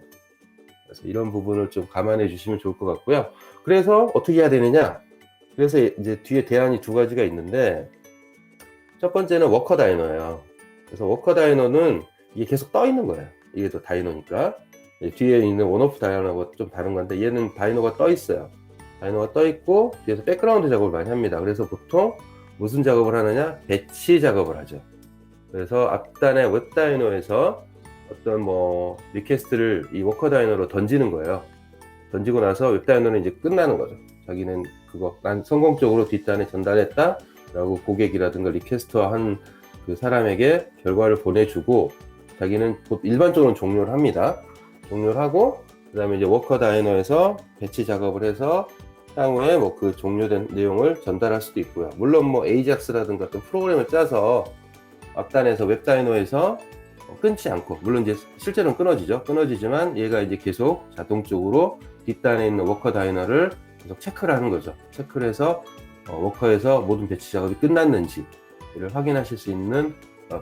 S1: 그래서 이런 부분을 좀 감안해 주시면 좋을 것 같고요. 그래서 어떻게 해야 되느냐? 그래서 이제 뒤에 대안이 2가지가 있는데 첫 번째는 워커 다이노예요. 그래서 워커 다이노는 이게 계속 떠 있는 거예요. 이게 또 다이노니까. 뒤에 있는 온오프 다이노하고 좀 다른 건데 얘는 다이노가 떠 있어요. 다이노가 떠 있고 뒤에서 백그라운드 작업을 많이 합니다. 그래서 보통 무슨 작업을 하느냐? 배치 작업을 하죠. 그래서 앞단의 웹 다이노에서 어떤 뭐 리퀘스트를 이 워커 다이노로 던지는 거예요. 던지고 나서 웹 다이노는 이제 끝나는 거죠. 자기는 그거 난 성공적으로 뒷단에 전달했다 라고 고객이라든가 리퀘스터 한 그 사람에게 결과를 보내주고 자기는 일반적으로 종료를 합니다. 종료를 하고 그 다음에 이제 워커 다이너에서 배치 작업을 해서 향후에 뭐 그 종료된 내용을 전달할 수도 있고요. 물론 뭐 에이작스라든가 어떤 프로그램을 짜서 앞단에서 웹 다이너에서 끊지 않고, 물론 이제 실제로는 끊어지지만 얘가 이제 계속 자동적으로 뒷단에 있는 워커 다이너를 계속 체크를 하는 거죠. 체크를 해서 워커에서 모든 배치 작업이 끝났는지를 확인하실 수 있는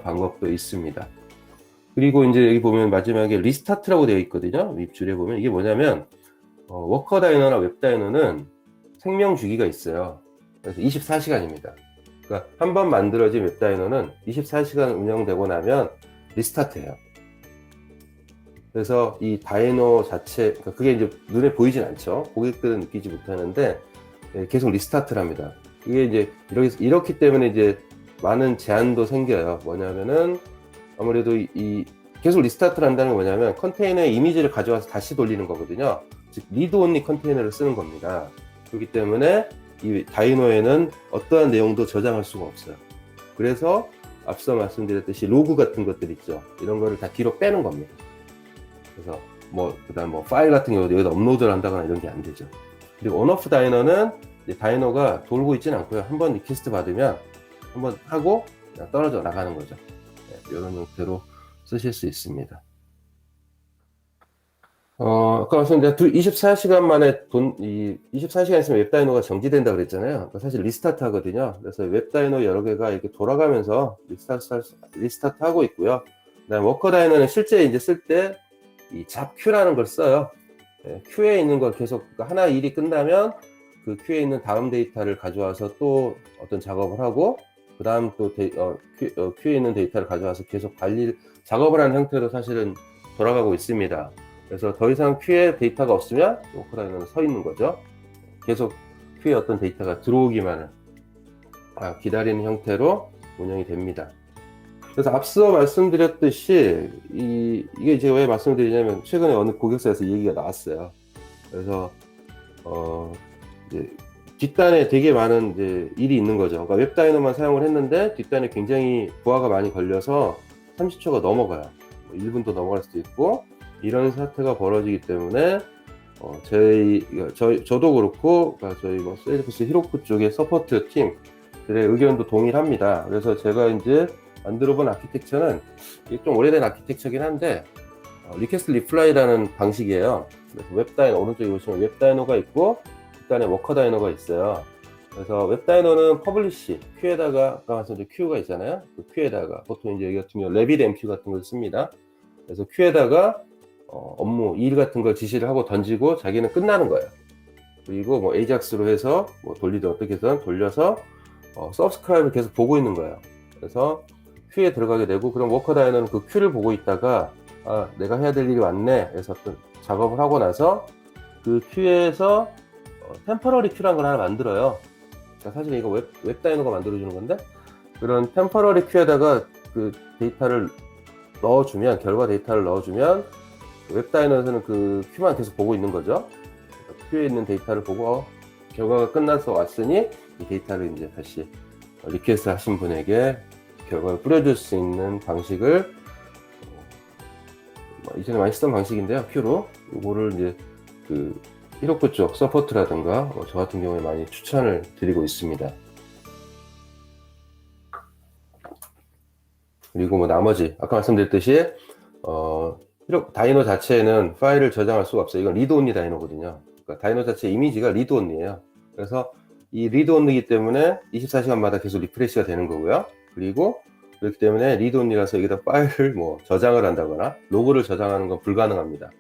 S1: 방법도 있습니다. 그리고 이제 여기 보면 마지막에 리스타트라고 되어 있거든요. 윗줄에 보면 이게 뭐냐면 워커 다이너나 웹 다이너는 생명 주기가 있어요. 그래서 24시간입니다. 그러니까 한 번 만들어진 웹 다이너는 24시간 운영되고 나면 리스타트해요. 그래서 이 다이너 자체, 그러니까 그게 이제 눈에 보이진 않죠. 고객들은 느끼지 못하는데 계속 리스타트를 합니다. 이게 이제 이렇기 때문에 이제 많은 제한도 생겨요. 뭐냐면은 아무래도 이 계속 리스타트를 한다는 건 뭐냐면 컨테이너의 이미지를 가져와서 다시 돌리는 거거든요. 즉 리드 온리 컨테이너를 쓰는 겁니다. 그렇기 때문에 이 다이노에는 어떠한 내용도 저장할 수가 없어요. 그래서 앞서 말씀드렸듯이 로그 같은 것들 있죠. 이런 거를 다 뒤로 빼는 겁니다. 그래서 뭐 그다음 뭐 파일 같은 경우도 여기다 업로드를 한다거나 이런 게 안 되죠. 그리고 온오프 다이너는 이제 다이노가 돌고 있지는 않고요. 한번 리퀘스트 받으면 한번 하고 그냥 떨어져 나가는 거죠. 네, 이런 형태로 쓰실 수 있습니다. 아까 말씀드린 24시간 만에 24시간 있으면 웹 다이노가 정지된다 그랬잖아요. 그러니까 사실 리스타트 하거든요. 그래서 웹 다이노 여러 개가 이렇게 돌아가면서 리스타트 하고 있고요. 그다음에 워커 다이노는 실제 이제 쓸 때 이 잡큐라는 걸 써요. 네, 큐에 있는 걸 계속, 그러니까 하나 일이 끝나면 그 큐에 있는 다음 데이터를 가져와서 또 어떤 작업을 하고, 그 다음 또 큐에 있는 데이터를 가져와서 계속 작업을 하는 형태로 사실은 돌아가고 있습니다. 그래서 더 이상 큐에 데이터가 없으면 워커 다이너는 서 있는 거죠. 계속 큐에 어떤 데이터가 들어오기만을 기다리는 형태로 운영이 됩니다. 그래서 앞서 말씀드렸듯이 이게 제가 왜 말씀드리냐면 최근에 어느 고객사에서 얘기가 나왔어요. 그래서 이제 뒷단에 되게 많은 이제 일이 있는 거죠. 그러니까 웹 다이너만 사용을 했는데 뒷단에 굉장히 부하가 많이 걸려서 30초가 넘어가요. 1분도 넘어갈 수도 있고, 이런 사태가 벌어지기 때문에 저도 그렇고 저희 뭐 세일즈포스 히로쿠 쪽의 서포트 팀들의 의견도 동일합니다. 그래서 제가 이제 만들어본 아키텍처는 좀 오래된 아키텍처긴 한데 리퀘스트 리플라이라는 방식이에요. 그래서 웹 다이너 오른쪽에 보시면 웹 다이너가 있고 뒷단에 워커 다이너가 있어요. 그래서 웹 다이너는 퍼블리시 큐에다가 아까 말씀드린 큐가 있잖아요. 그 큐에다가 보통 이제 여기 같은 경우 레빗MQ 같은 걸 씁니다. 그래서 큐에다가 업무 일 같은 걸 지시를 하고 던지고 자기는 끝나는 거예요. 그리고 뭐 에이작스로 해서 뭐 돌리든 어떻게 해서 돌려서 서브스크라이브를 계속 보고 있는 거예요. 그래서 큐에 들어가게 되고, 그럼 워커 다이너는 그 큐를 보고 있다가 내가 해야 될 일이 왔네 그래서 어떤 작업을 하고 나서 그 큐에서 템퍼러리 큐라는 걸 하나 만들어요. 그러니까 사실 이거 웹 다이너가 만들어주는 건데, 그런 템퍼러리 큐에다가 그 데이터를 넣어주면, 결과 데이터를 넣어주면 웹 다이너에서는 그 큐만 계속 보고 있는 거죠. 그러니까 큐에 있는 데이터를 보고 결과가 끝나서 왔으니 이 데이터를 이제 다시 리퀘스트 하신 분에게 결과를 뿌려줄 수 있는 방식을 이전에 많이 쓰던 방식인데요. 큐로 이거를 이제 그 히로쿠 쪽 서포트라든가 저 같은 경우에 많이 추천을 드리고 있습니다. 그리고 뭐 나머지 아까 말씀드렸듯이 다이노 자체에는 파일을 저장할 수가 없어요. 이건 리드 온리 다이노거든요. 그러니까 다이노 자체 이미지가 리드 온리예요. 그래서 이 리드 온리이기 때문에 24시간마다 계속 리프레시가 되는 거고요. 그리고 그렇기 때문에 리드 온리라서 여기다 파일을 뭐 저장을 한다거나 로그를 저장하는 건 불가능합니다.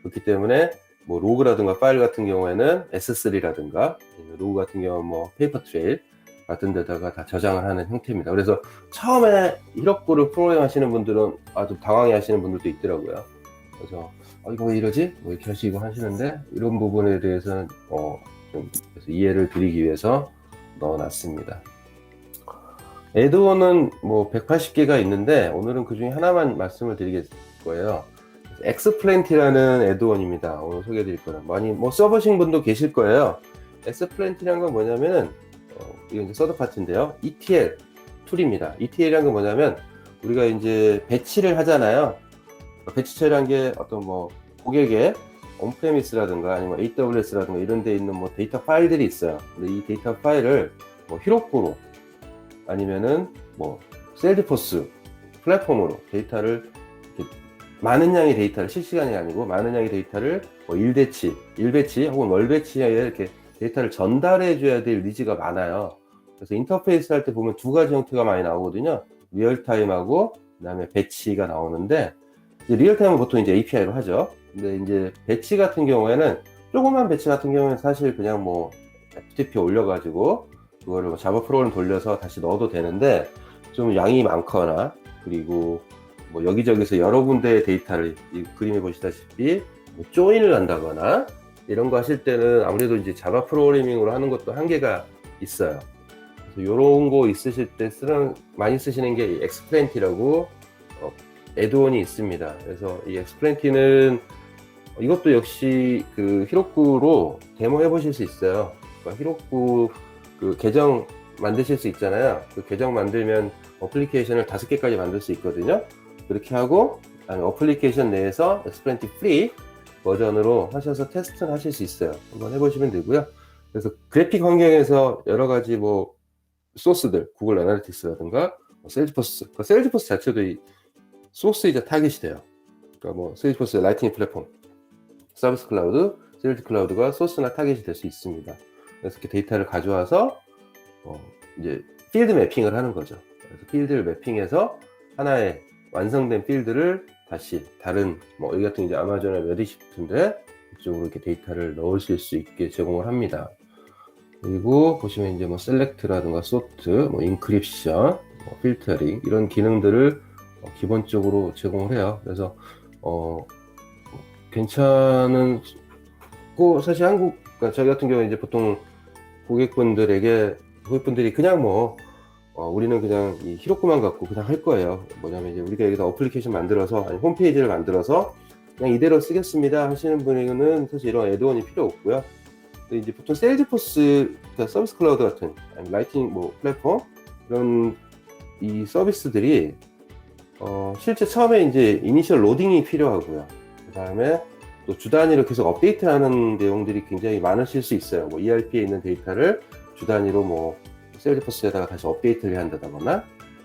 S1: 그렇기 때문에 뭐 로그라든가 파일 같은 경우에는 S3라든가 로그 같은 경우는 뭐 페이퍼 트레일 같은 데다가 다 저장을 하는 형태입니다. 그래서 처음에 히로쿠를 프로그램 하시는 분들은 아주 당황해 하시는 분들도 있더라고요. 그래서 이거 왜 이러지? 뭐 이렇게 하시고 하시는데, 이런 부분에 대해서는 좀 그래서 이해를 드리기 위해서 넣어놨습니다. 애드온은 뭐 180개가 있는데 오늘은 그 중에 하나만 말씀을 드릴 거예요. 엑스플랜티라는 애드온입니다. 오늘 소개해 드릴 거는 많이 뭐 써보신 분도 계실 거예요. 엑스플랜티라는 건 뭐냐면은 이건 이제 서드 파트인데요. ETL 툴입니다. ETL이란 건 뭐냐면 우리가 이제 배치를 하잖아요. 배치 처리한 게 어떤 뭐 고객의 온프레미스라든가 아니면 AWS라든가 이런 데 있는 뭐 데이터 파일들이 있어요. 근데 이 데이터 파일을 뭐 히로쿠로 아니면은 뭐 셀즈포스 플랫폼으로 데이터를 많은 양의 데이터를 실시간이 아니고 많은 양의 데이터를 뭐 일배치 혹은 월배치에 이렇게 데이터를 전달해 줘야 될 니즈가 많아요. 그래서 인터페이스 할 때 보면 두 가지 형태가 많이 나오거든요. 리얼타임하고 그다음에 배치가 나오는데 리얼타임은 보통 이제 API로 하죠. 근데 이제 배치 같은 경우에는 조그만 배치 같은 경우에는 사실 그냥 뭐 FTP 올려가지고 그거를 뭐 자바 프로그램 돌려서 다시 넣어도 되는데 좀 양이 많거나 그리고 뭐 여기저기서 여러 군데의 데이터를 이 그림에 보시다시피 뭐 조인을 한다거나 이런 거 하실 때는 아무래도 이제 자바 프로그래밍으로 하는 것도 한계가 있어요. 그래서 이런 거 있으실 때 많이 쓰시는 게 엑스플랜티라고 애드온이 있습니다. 그래서 이 엑스플랜티는 이것도 역시 그 히로쿠로 데모 해보실 수 있어요. 그러니까 히로쿠 그 계정 만드실 수 있잖아요. 그 계정 만들면 어플리케이션을 5개까지 만들 수 있거든요. 그렇게 하고 어플리케이션 내에서 엑스플랜티 프리 버전으로 하셔서 테스트는 하실 수 있어요. 한번 해보시면 되고요. 그래서 그래픽 환경에서 여러 가지 뭐 소스들, 구글 애널리틱스라든가 셀즈포스, 셀즈포스 자체도 이 소스이자 타깃이 돼요. 그러니까 뭐 셀즈포스 라이트닝 플랫폼, 서비스 클라우드, 셀즈 클라우드가 소스나 타깃이 될 수 있습니다. 그래서 이렇게 데이터를 가져와서 이제 필드 매핑을 하는 거죠. 그래서 필드를 매핑해서 하나의 완성된 필드를 다시 다른 뭐 여기 같은 이제 아마존의 레드시프트인데 이쪽으로 이렇게 데이터를 넣으실 수 있게 제공을 합니다. 그리고 보시면 이제 뭐 셀렉트라든가 소트, 뭐 인크립션, 뭐 필터링 이런 기능들을 기본적으로 제공을 해요. 그래서 괜찮은 고 사실 한국 그러니까 저희 같은 경우 이제 보통 고객분들이 그냥 뭐 우리는 그냥 이 히로쿠만 갖고 그냥 할 거예요. 뭐냐면 이제 우리가 여기다 어플리케이션 만들어서 아니 홈페이지를 만들어서 그냥 이대로 쓰겠습니다 하시는 분에게는 사실 이런 애드온이 필요 없고요. 근데 이제 보통 셀즈포스 그러니까 서비스 클라우드 같은 아니 라이팅 뭐 플랫폼 이런 이 서비스들이 실제 처음에 이제 이니셜 로딩이 필요하고요. 그 다음에 또 주 단위로 계속 업데이트하는 내용들이 굉장히 많으실 수 있어요. 뭐 ERP에 있는 데이터를 주 단위로 뭐 셀즈포스에다가 다시 업데이트를 한다거나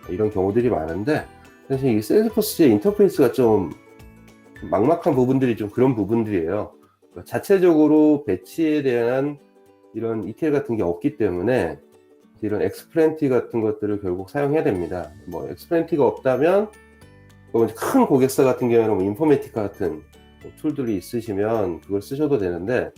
S1: 이런 경우들이 많은데 사실 이 셀즈포스의 인터페이스가 좀 막막한 부분들이 좀 그런 부분들이에요. 그러니까 자체적으로 배치에 대한 이런 ETL 같은 게 없기 때문에 이런 엑스플랜티 같은 것들을 결국 사용해야 됩니다. 뭐 엑스플랜티가 없다면 큰 고객사 같은 경우에는 뭐 인포메티카 같은 툴들이 있으시면 그걸 쓰셔도 되는데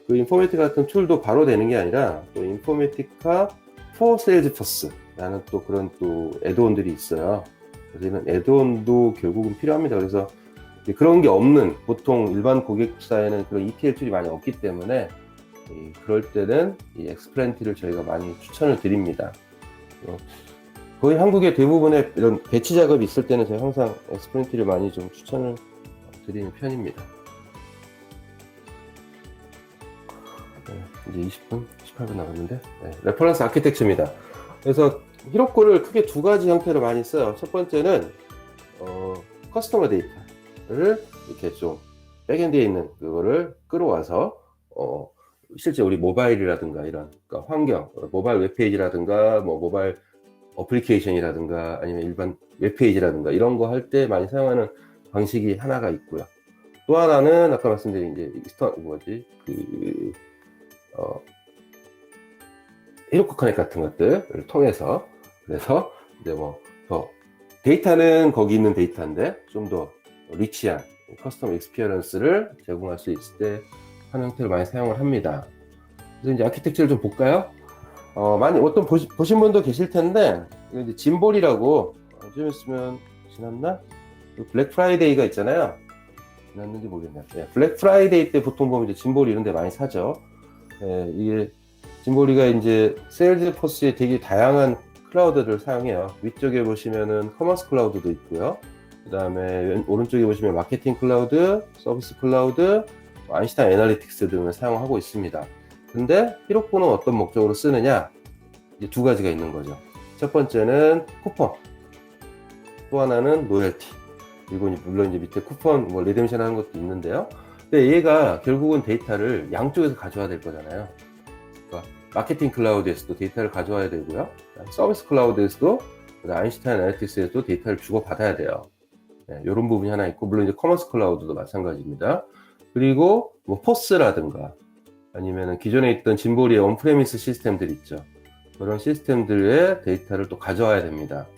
S1: 그 인포메티카 같은 툴도 바로 되는 게 아니라 또 인포메티카 for Salesforce라는 또 그런 또 애드온들이 있어요. 그래서 이런 애드온도 결국은 필요합니다. 그래서 그런 게 없는 보통 일반 고객사에는 그런 ETL 툴이 많이 없기 때문에 그럴 때는 이 엑스플랜티를 저희가 많이 추천을 드립니다. 거의 한국의 대부분의 이런 배치 작업이 있을 때는 제가 항상 엑스플랜티를 많이 좀 추천을 드리는 편입니다. 이제 20분, 18분 남았는데 레퍼런스 아키텍처입니다. 그래서 히로쿠를 크게 두 가지 형태로 많이 써요. 첫 번째는 커스터머 데이터를 이렇게 좀 백엔드에 있는 그거를 끌어와서 실제 우리 모바일이라든가 이런 그러니까 환경, 모바일 웹페이지라든가 뭐 모바일 어플리케이션이라든가 아니면 일반 웹페이지라든가 이런 거 할 때 많이 사용하는 방식이 하나가 있고요. 또 하나는 아까 말씀드린 이제 히로쿠 커넥 같은 것들을 통해서 그래서 이제 뭐 더 데이터는 거기 있는 데이터인데 좀 더 리치한 커스텀 익스피리언스를 제공할 수 있을 때 하는 형태를 많이 사용을 합니다. 그래서 이제 아키텍처를 좀 볼까요? 많이 어떤 보신 분도 계실 텐데 이거 이제 짐볼이라고 좀 있으면 지났나? 블랙 프라이데이가 있잖아요. 지났는지 모르겠네요. 블랙 프라이데이 때 보통 보면 이제 짐볼 이런 데 많이 사죠. 이게 짐볼이가 이제 세일즈포스의 되게 다양한 클라우드를 사용해요. 위쪽에 보시면은 커머스 클라우드도 있고요. 그 다음에 오른쪽에 보시면 마케팅 클라우드, 서비스 클라우드, 아인슈타인 애널리틱스 등을 사용하고 있습니다. 근데 히로코는 어떤 목적으로 쓰느냐? 이제 두 가지가 있는 거죠. 첫 번째는 쿠폰, 또 하나는 로열티. 그리고 물론 이제 밑에 쿠폰, 뭐 리뎀션 하는 것도 있는데요. 근데 얘가 결국은 데이터를 양쪽에서 가져와야 될 거잖아요. 그러니까 마케팅 클라우드에서도 데이터를 가져와야 되고요. 서비스 클라우드에서도, 아인슈타인 애널리틱스에서도 데이터를 주고받아야 돼요. 네, 이런 부분이 하나 있고, 물론 이제 커머스 클라우드도 마찬가지입니다. 그리고 뭐 포스라든가 아니면 기존에 있던 짐보리의 온프레미스 시스템들 있죠. 그런 시스템들의 데이터를 또 가져와야 됩니다.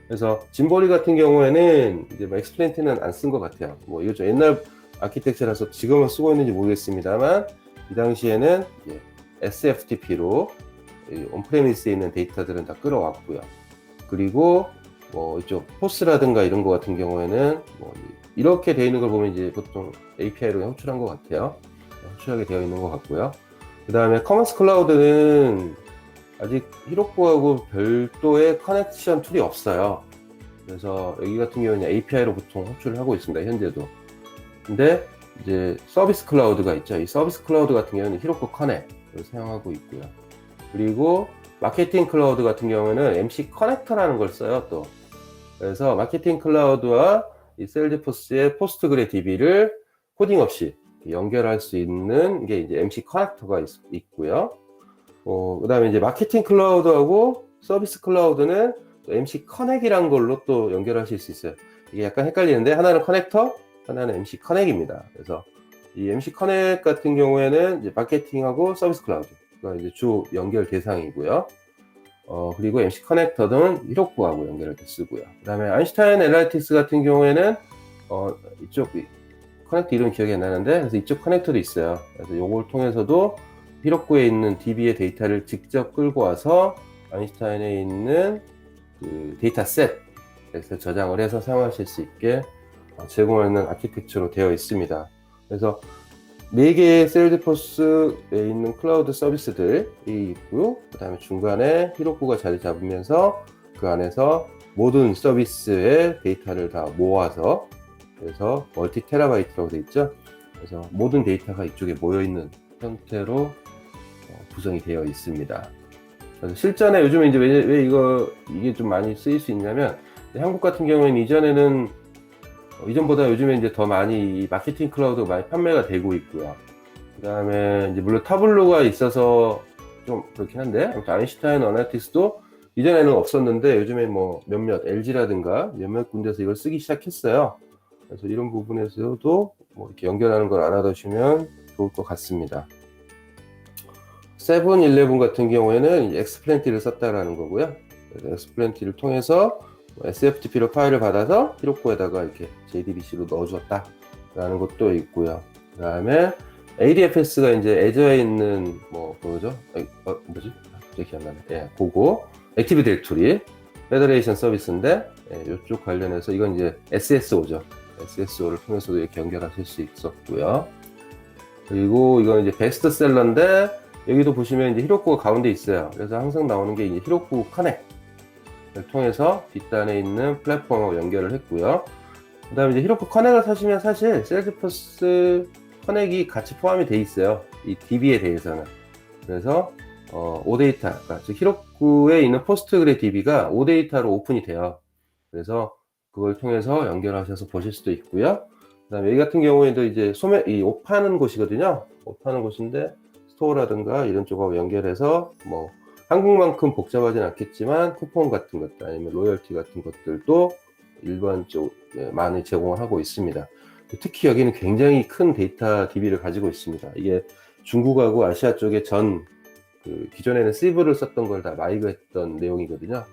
S1: 그래서 짐보리 같은 경우에는 이제 뭐 엑스플레인트는 안 쓴 것 같아요. 뭐 이거 좀 옛날 아키텍처라서 지금은 쓰고 있는지 모르겠습니다만, 이 당시에는 SFTP로 온프레미스에 있는 데이터들은 다 끌어왔고요. 그리고 뭐 이쪽 포스라든가 이런 거 같은 경우에는 뭐 이렇게 되어 있는 걸 보면 이제 보통 API로 호출한 것 같아요. 호출하게 되어 있는 것 같고요. 그 다음에 커머스 클라우드는 아직 히로코하고 별도의 커넥션 툴이 없어요. 그래서 여기 같은 경우는 API로 보통 호출을 하고 있습니다. 현재도. 근데 이제 서비스 클라우드가 있죠. 이 서비스 클라우드 같은 경우는 히로코 커넥을 사용하고 있고요. 그리고 마케팅 클라우드 같은 경우는 MC 커넥터라는 걸 써요, 또. 그래서 마케팅 클라우드와 이 셀즈포스의 포스트그레 DB를 코딩 없이 연결할 수 있는 게 이제 MC 커넥터가 있고요. 그 다음에 이제 마케팅 클라우드하고 서비스 클라우드는 MC 커넥이란 걸로 또 연결하실 수 있어요. 이게 약간 헷갈리는데, 하나는 커넥터, 하나는 MC 커넥입니다. 그래서 이 MC 커넥 같은 경우에는 이제 마케팅하고 서비스 클라우드가 이제 주 연결 대상이고요. 그리고 MC 커넥터는 히로코하고 연결할 때 쓰고요. 그 다음에 아인슈타인 애널리틱스 같은 경우에는 이쪽 커넥터 이름 기억이 안 나는데, 그래서 이쪽 커넥터도 있어요. 그래서 이걸 통해서도 히로코에 있는 DB의 데이터를 직접 끌고 와서 아인슈타인에 있는 그 데이터 셋에서 저장을 해서 사용하실 수 있게 제공하는 아키텍처로 되어 있습니다. 그래서 4개의 셀즈포스에 있는 클라우드 서비스들이 있고요. 그 다음에 중간에 히로코가 자리 잡으면서 그 안에서 모든 서비스의 데이터를 다 모아서, 그래서 멀티 테라바이트라고 되어 있죠. 그래서 모든 데이터가 이쪽에 모여 있는 형태로 구성이 되어 있습니다. 그래서 실전에 요즘에 이제 왜 이게 좀 많이 쓰일 수 있냐면, 한국 같은 경우에는 이전보다 요즘에 이제 더 많이 이 마케팅 클라우드가 많이 판매가 되고 있고요. 그 다음에 이제 물론 타블로가 있어서 좀 그렇긴 한데, 아무튼 아인슈타인 애널리틱스도 이전에는 없었는데 요즘에 뭐 LG라든가 몇몇 군데서 이걸 쓰기 시작했어요. 그래서 이런 부분에서도 뭐 이렇게 연결하는 걸 알아두시면 좋을 것 같습니다. 세븐일레븐 같은 경우에는 엑스플랜티를 썼다라는 거고요. 엑스플랜티를 통해서 SFTP로 파일을 받아서 히로코에다가 이렇게 JDBC로 넣어주었다라는 것도 있고요. 그 다음에 ADFS가 이제 애저에 있는 그거죠? 뭐지? 기억이 안 나네. 예, 그거 액티브 디렉토리 페더레이션 서비스인데, 이쪽 관련해서 이건 이제 SSO죠. SSO를 통해서도 이렇게 연결하실 수 있었고요. 그리고 이건 이제 베스트셀러인데, 여기도 보시면 이제 히로코가 가운데 있어요. 그래서 항상 나오는 게 이제 히로코 커넥을 통해서 뒷단에 있는 플랫폼하고 연결을 했고요. 그 다음에 이제 히로코 커넥을 사시면 사실 셀즈포스 커넥이 같이 포함이 돼 있어요. 이 DB에 대해서는. 그래서 OData, 그러니까 즉 히로코에 있는 포스트그레 DB가 OData로 오픈이 돼요. 그래서 그걸 통해서 연결하셔서 보실 수도 있고요. 그 다음에 여기 같은 경우에도 이제 이 옷 파는 곳이거든요. 옷 파는 곳인데, 스토어라든가 이런 쪽하고 연결해서 뭐 한국만큼 복잡하진 않겠지만 쿠폰 같은 것들 아니면 로열티 같은 것들도 일반적으로 많이 제공을 하고 있습니다. 특히 여기는 굉장히 큰 데이터 DB를 가지고 있습니다. 이게 중국하고 아시아 쪽에 기존에는 시브를 썼던 걸 다 마이그했던 내용이거든요.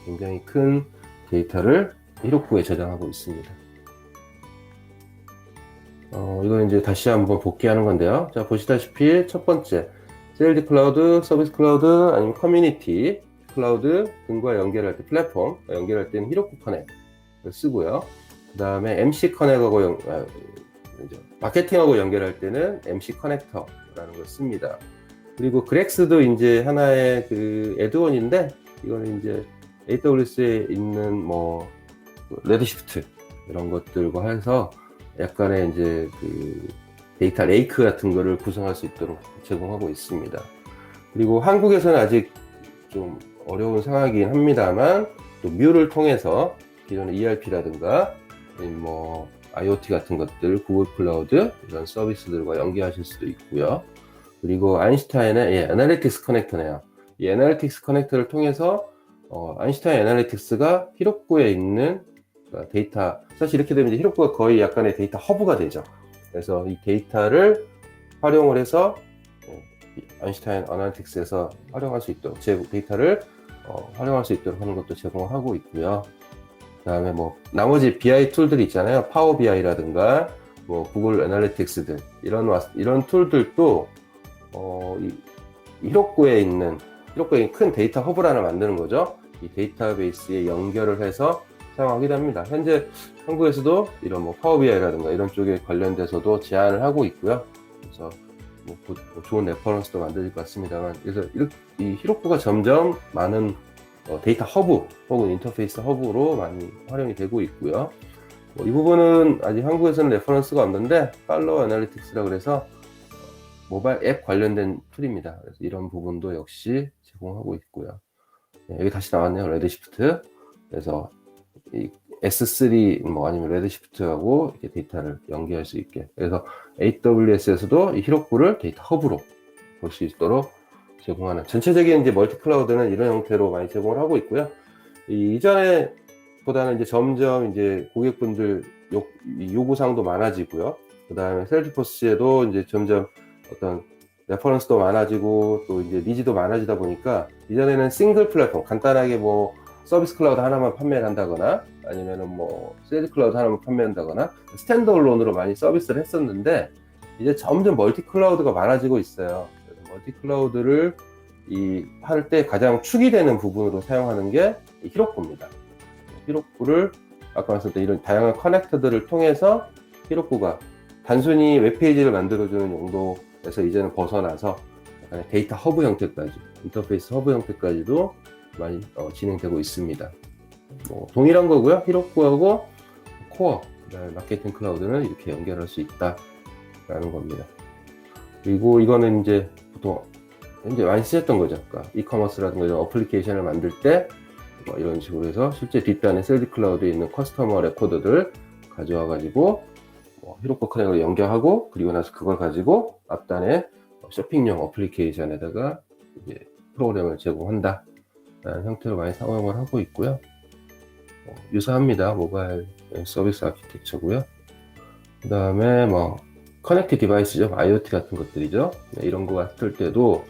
S1: 굉장히 큰 데이터를 히로코에 저장하고 있습니다. 이건 이제 다시 한번 복귀하는 건데요. 자, 보시다시피 첫 번째, 세일즈 클라우드, 서비스 클라우드, 아니면 커뮤니티 클라우드 등과 연결할 때, 플랫폼 연결할 때는 히로코 커넥을 쓰고요. 그 다음에 MC 커넥하고 마케팅하고 연결할 때는 MC 커넥터라는 걸 씁니다. 그리고 그렉스도 이제 하나의 그 애드온인데, 이거는 이제 AWS에 있는 뭐 레드시프트 이런 것들과 해서 약간의 이제 그 데이터 레이크 같은 거를 구성할 수 있도록 제공하고 있습니다. 그리고 한국에서는 아직 좀 어려운 상황이긴 합니다만 또 뮤를 통해서 기존의 ERP라든가 뭐 IoT 같은 것들, 구글 클라우드 이런 서비스들과 연계하실 수도 있고요. 그리고 아인슈타인의 애널리틱스 커넥터네요. 이 애널리틱스 커넥터를 통해서 아인슈타인 애널리틱스가 히로쿠에 있는 데이터, 사실 이렇게 되면 이제 히로쿠가 거의 약간의 데이터 허브가 되죠. 그래서 이 데이터를 활용을 해서 아인슈타인 애널리틱스에서 활용할 수 있도록 데이터를 활용할 수 있도록 하는 것도 제공하고 있고요. 그 다음에 뭐 나머지 BI 툴들이 있잖아요. 파워 BI라든가 뭐 구글 애널리틱스들 이런 툴들도 히로쿠에 있는 큰 데이터 허브를 하나 만드는 거죠. 이 데이터베이스에 연결을 해서 사용하게 됩니다. 현재 한국에서도 이런 뭐 파워 BI라든가 이런 쪽에 관련돼서도 제안을 하고 있고요. 그래서 뭐 좋은 레퍼런스도 만들어질 것 같습니다만, 그래서 이 히로쿠가 점점 많은 데이터 허브 혹은 인터페이스 허브로 많이 활용이 되고 있고요. 이 부분은 아직 한국에서는 레퍼런스가 없는데 팔로우 애널리틱스라고 그래서 모바일 앱 관련된 툴입니다. 그래서 이런 부분도 역시 제공하고 있고요. 여기 다시 나왔네요. 레드시프트. 그래서 이 S3 뭐 아니면 레드시프트하고 이렇게 데이터를 연계할 수 있게. 그래서 AWS에서도 이 히로쿠를 데이터 허브로 볼 수 있도록 제공하는, 전체적인 이제 멀티 클라우드는 이런 형태로 많이 제공을 하고 있고요. 이전에 보다는 이제 점점 이제 고객분들 요구사항도 많아지고요. 그 다음에 셀즈포스에도 이제 점점 어떤 레퍼런스도 많아지고 또 이제 니즈도 많아지다 보니까 이전에는 싱글 플랫폼, 간단하게 뭐 서비스 클라우드 하나만 판매를 한다거나 아니면은 뭐 세일즈 클라우드 하나만 판매한다거나 스탠드얼론으로 많이 서비스를 했었는데, 이제 점점 멀티 클라우드가 많아지고 있어요. 그래서 멀티 클라우드를 할 때 가장 축이 되는 부분으로 사용하는 게 히로쿠입니다. 히로쿠를 아까 말씀드린 이런 다양한 커넥터들을 통해서 히로쿠가 단순히 웹페이지를 만들어주는 용도에서 이제는 벗어나서 데이터 허브 형태까지, 인터페이스 허브 형태까지도 많이 진행되고 있습니다. 뭐 동일한 거고요. 히로쿠하고 코어, 그다음에 마케팅 클라우드는 이렇게 연결할 수 있다라는 겁니다. 그리고 이거는 이제 보통 이제 많이 쓰셨던 거죠. 그러니까 이커머스라든가 이런 어플리케이션을 만들 때 뭐 이런 식으로 해서 실제 뒷단에 셀즈 클라우드에 있는 커스터머 레코드들 가져와 가지고 히로쿠 커넥을 연결하고, 그리고 나서 그걸 가지고 앞단에 쇼핑용 어플리케이션에다가 이제 프로그램을 제공한다 라는 형태로 많이 사용을 하고 있고요. 유사합니다. 모바일 서비스 아키텍처고요. 그 다음에 뭐 커넥트 디바이스죠. IoT 같은 것들이죠. 이런 거 같을 때도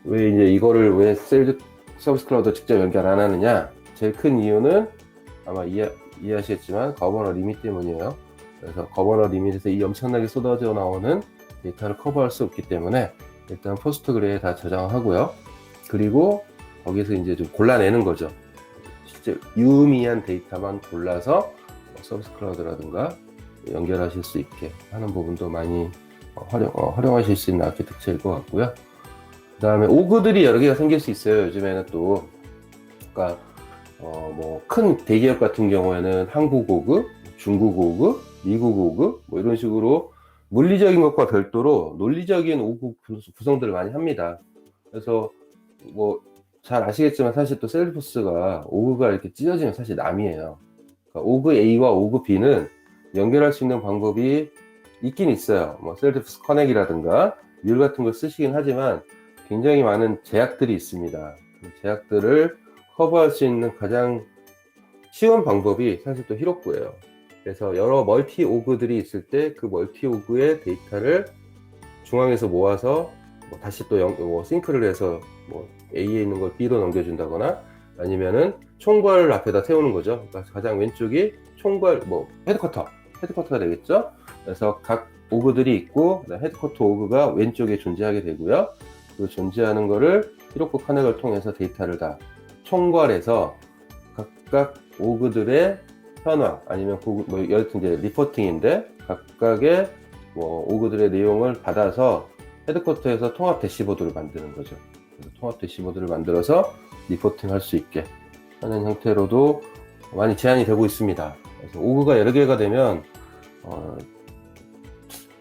S1: 왜 이제 이거를 왜 세일즈 서비스 클라우드 직접 연결 안 하느냐, 제일 큰 이유는 아마 이해하시겠지만 거버너 리밋 때문이에요. 그래서 거버너 리밋에서 이 엄청나게 쏟아져 나오는 데이터를 커버할 수 없기 때문에 일단 포스트그레에 다 저장하고요. 그리고 거기서 이제 좀 골라내는 거죠. 실제 유의미한 데이터만 골라서 서비스 클라우드라든가 연결하실 수 있게 하는 부분도 많이 활용하실 수 있는 아키텍처일 것 같고요. 그 다음에 오그들이 여러 개가 생길 수 있어요. 요즘에는 또, 그러니까 뭐 큰 대기업 같은 경우에는 한국 오그, 중국 오그, 미국 오그 뭐 이런 식으로 물리적인 것과 별도로 논리적인 오그 구성들을 많이 합니다. 그래서 뭐 잘 아시겠지만 사실 또 셀즈포스가 오그가 이렇게 찢어지면 사실 남이에요. 그러니까 오그 A와 오그 B는 연결할 수 있는 방법이 있긴 있어요. 뭐 셀즈포스 커넥이라든가 뮬 같은 걸 쓰시긴 하지만 굉장히 많은 제약들이 있습니다. 그 제약들을 커버할 수 있는 가장 쉬운 방법이 사실 또 히로쿠예요. 그래서 여러 멀티 오그들이 있을 때 그 멀티 오그의 데이터를 중앙에서 모아서 뭐 다시 또 싱크를 해서 뭐 A에 있는 걸 B로 넘겨준다거나 아니면은 총괄 앞에다 세우는 거죠. 그러니까 가장 왼쪽이 총괄, 뭐 헤드쿼터가 되겠죠. 그래서 각 오그들이 있고 헤드쿼터 오그가 왼쪽에 존재하게 되고요. 그 존재하는 거를 히로쿠 커넥을 통해서 데이터를 다 총괄해서 각각 오그들의 현황 아니면 뭐 여하튼 이제 리포팅인데 각각의 뭐 오그들의 내용을 받아서 헤드쿼터에서 통합 대시보드를 만드는 거죠. 그래서 통합 대시보드를 만들어서 리포팅 할 수 있게 하는 형태로도 많이 제한이 되고 있습니다. 그래서 오그가 여러 개가 되면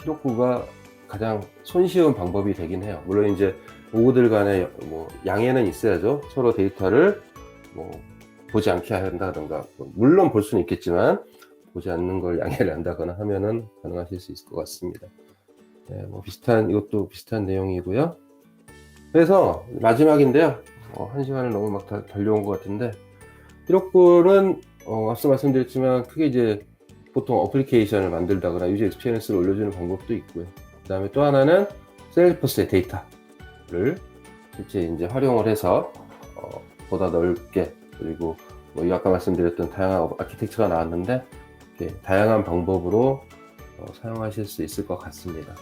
S1: 기록구가 가장 손쉬운 방법이 되긴 해요. 물론 이제 오그들 간에 뭐 양해는 있어야죠. 서로 데이터를 뭐 보지 않게 한다든가, 물론 볼 수는 있겠지만 보지 않는 걸 양해를 한다거나 하면은 가능하실 수 있을 것 같습니다. 네, 뭐 이것도 비슷한 내용이고요. 그래서 마지막인데요. 1시간을 너무 막 달려온 것 같은데, 기록부는 앞서 말씀드렸지만 크게 이제 보통 어플리케이션을 만들다거나 유저 익스피리언스를 올려주는 방법도 있고요. 그 다음에 또 하나는 세일즈포스의 데이터를 실제 이제 활용을 해서 보다 넓게, 그리고 뭐 아까 말씀드렸던 다양한 아키텍처가 나왔는데 이렇게 다양한 방법으로 사용하실 수 있을 것 같습니다.